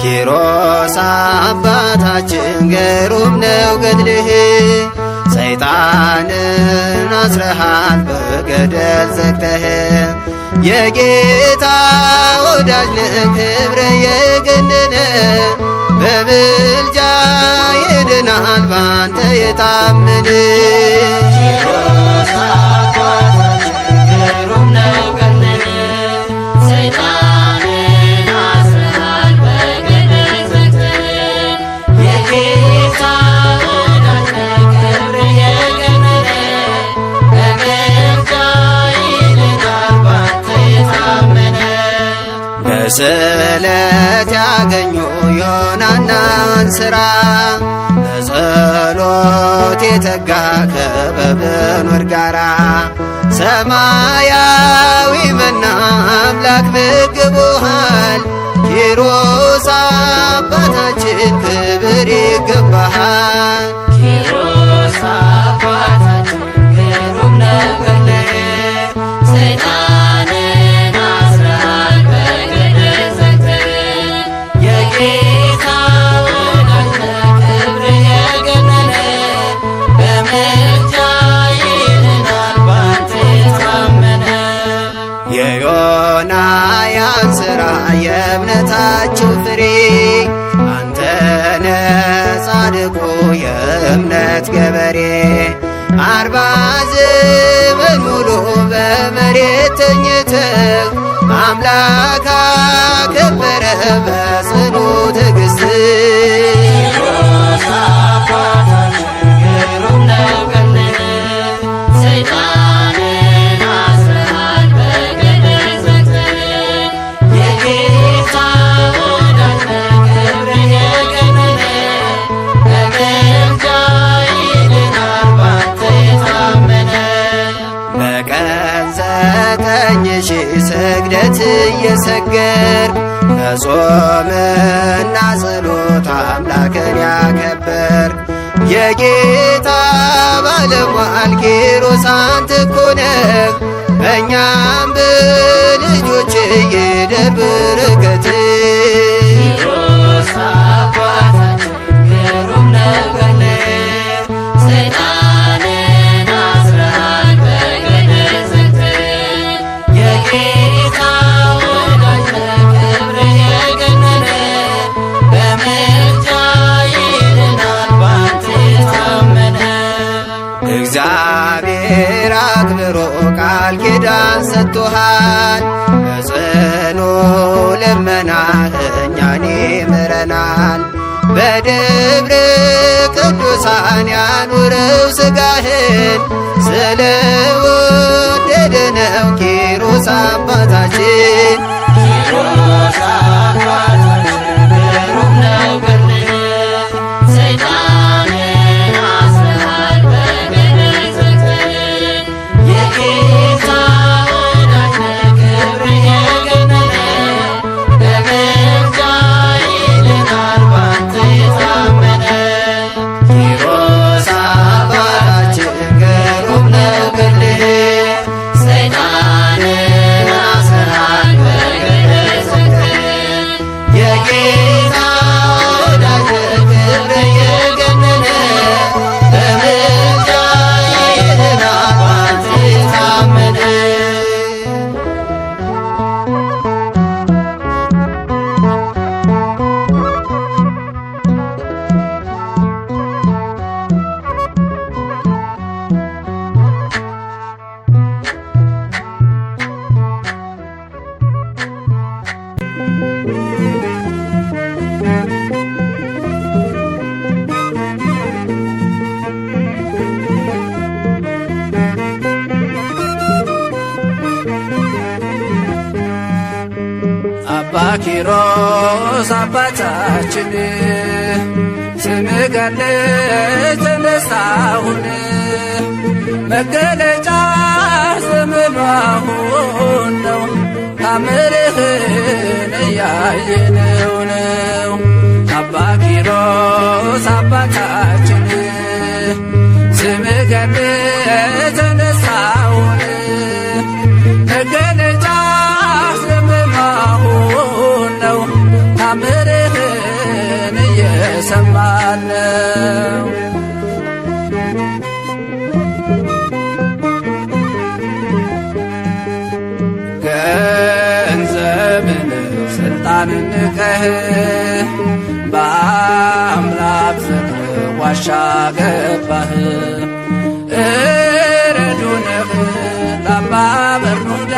ኪሮስ አባታችን ግሩም ነው ገድልህ ሰይጣንን አስረሃል በገደል ዘግተህ የጌታ ወዳጅ ነህ ክብር የገነነ በምልጃ ይድናል ባንተ የታመነ ኪሮስ አባታችን ግሩም ነው ገድልህ ሰይጣንን አስረሃል በገደል ዘግተህ የጌታ ወዳጅ ነህ ክብር የገነነ በምልጃ ይድናል ባንተ የታመነ በስዕለት ያገኙ ዮናናን ሥራ በጸሎት የተጋ ከበብኖር ጋራ ሰማያዊ መና አምላክ መግቦሃል ኪሮስ አባታችን ክብር ይገባሃል ኪሮስ አባታችን ግሩም ነው ገድልህ ሰይጣንን አስረሃል በገደል ዘግተህ የጌታ ወዳጅ ነህ ክብር የገነነ በምልጃ ይድናል ባንተ የታመነ የዮናያን ሥራ የእምነታችሁ ፍሬ አንተነ ጻድቁ የእምነት ገበሬ 40 ዘመን ሙሉ በመሬት ተኝተህ አምላክ አከበረ በጽኑ ትዕግሥት። ስግደት እየሰገድክ ከጾምና ጸሎት አምላክን ያከበርክ የጌታ ባለሟል ኪሮስ አንተ እኮ ነህ። በእኛም በልጆች ይደር በረከት። እግዚአብሔር አክብሮ ቃል ኪዳን ሰጥቶሃል። በጽኑ ልመናህ እኛን ይምረናል። በደብረ ቅዱሳን ያኑረው ሥጋህን ስለወደደ ነው ኪሮስ አባታችን። አባ ኪሮስ አባታችን ስምህ ገድል ተነሳሁን መገለጫ ዘመኑ አሁን ነው ታምርህን እያየነው ነው። አባ ኪሮስ አባታችን ስምህ ገድል ተነሳሁን መገለጫ ዘመኑ አሁን ነው ታምርህን እየሰማን ነው። ገንዘብን ስልጣንን ንቀህ በአምላክ ፍቅር ዋሻ ገባህ። እረዱንህ ለአባ በርኑዳ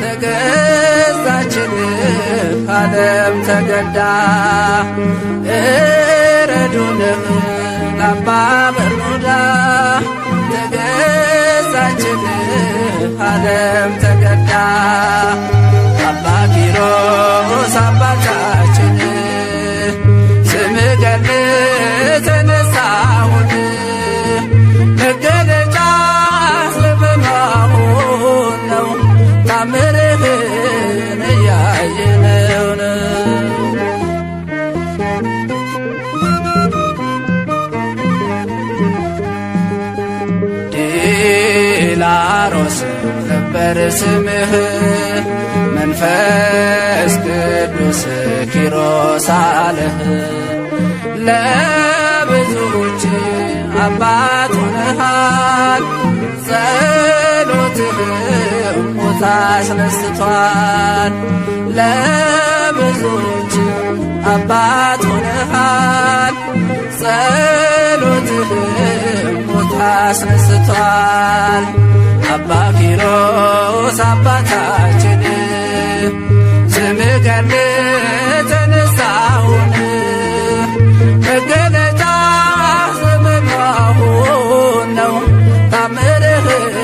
ተገዛችልህ ዓለም ተገዳ። እረዱንህ ለአባ በርኑዳ ተገዛችልህ ዓለም ተገዳ። አባ ኪሮስ አባታችን ስምህ ገድል ተነሳሁን መገለጫ ዘመኑ አሁን ነው ታምርህን እያየነው ነው። ዲላሮስ ነበር ስምህ መንፈስ ቅዱስ ኪሮስ አለህ። ለብዙዎች አባት ሆነሃል ጸሎትህም ሞት አስነስቷል። ለብዙዎች አባት ሆነሃል ጸሎትህም ሞት አስነስቷል። አባ ኪሮስ አባታችን ስምህ ገድል ተነሳውን መገለጫ ዘመናሁን ነው ታምርህን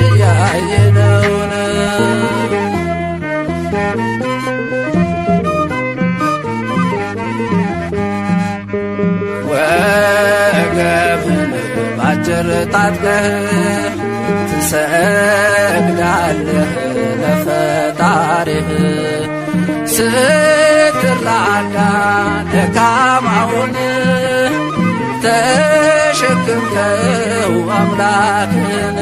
እያየነውን ወገብህን ባጭር ታጥቀህ ትሰግዳለህ ለፈጣሪህ ስትራዳ ደካማውን ተሸክምከው አምላክን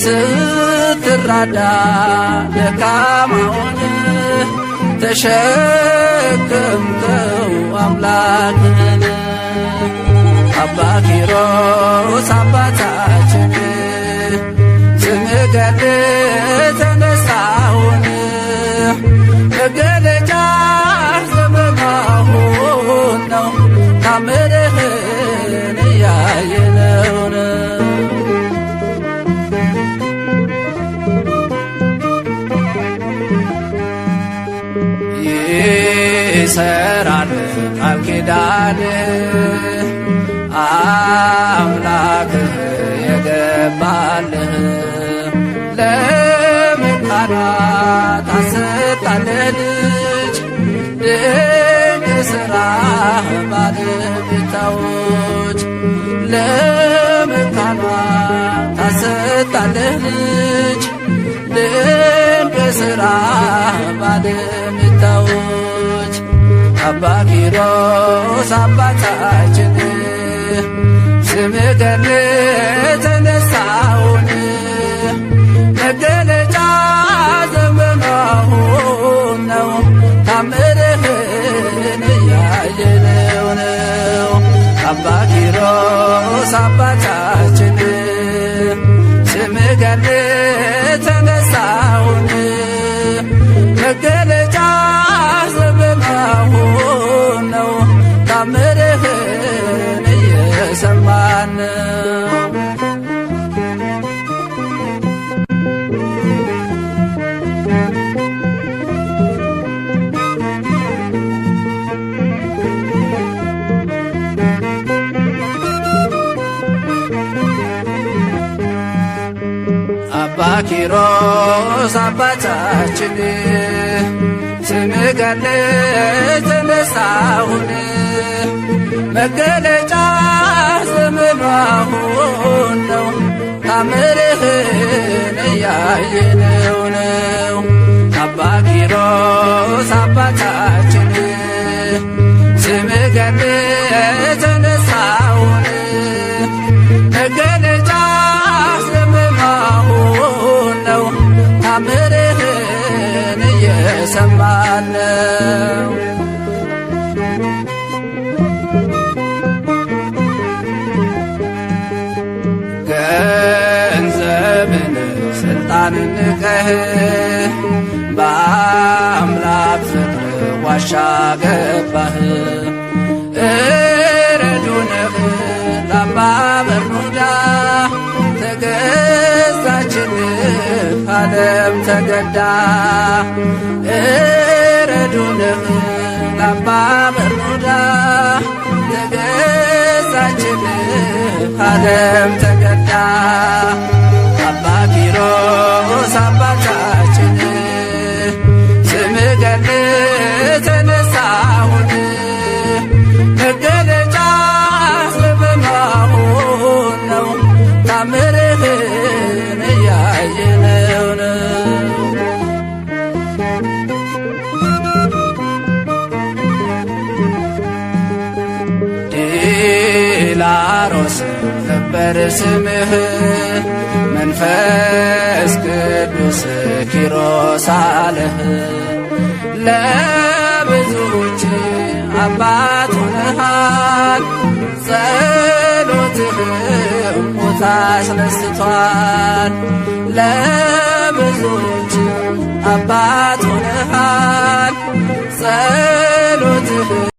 ስትራዳ ደካማውን ተሸክምከው አምላክን አባ ኪሮስ አባታችን ስምህ ገድል ተነሳውን መገለጫ ዘመናሁን ነው ታምርህን እያየነውን ይሰራል ቃል ኪዳን አምላክህ የገባልህ ለመካናት አሰጣለህ ልጅ ድንቅ ሥራህ ባለቤታዎች ለመካናት አሰጣለህ ልጅ ድንቅ ሥራህ ባለቤታዎች አባ ኪሮስ አባታችን ስምህ ገድል ተነሳውን መገለጫ ዘመናሁን ነው ታምርህን እያየነው ነው አባ ኪሮስ አባታችን ስምህ ገድል ተነሳውን መገለጫ ዘመናሁን ነው ታምርህን እየሰማን አባ ኪሮስ አባታችን ስምህ ገድል ተነሳውን መገለጫ ዘመናሁን ነው ታምርህን እያየነው ነው አባ ኪሮስ አባታችን ስምህ ገድል ተነሳውን መገለጫ ዘመናሁን ነው ታምርህን እየሰማን ነው ገንዘብን ስልጣንን ንቀህ በአምላክ ፍቅር ዋሻ ገባህ እረዱንህ ለአባ በርኑዳ ተገዛችልህ ዓለም ተገዳ እረዱንህ ለአባ በርኑዳ ተገዛችልህ ዓለም ተገዳ አባ ኪሮስ አባታችን ስምህ ገድል ተነሳውን መገለጫ ዘመናሁን ነው ታምርህን እያየነው ነው ዲላሮስ ነበር ስምህ መንፈስ ቅዱስ ኪሮስ አለህ ለብዙዎች አባት ሆነሃል ጸሎትህ ሞት አስነስቷል ለብዙዎች አባት ሆነሃል ጸሎትህ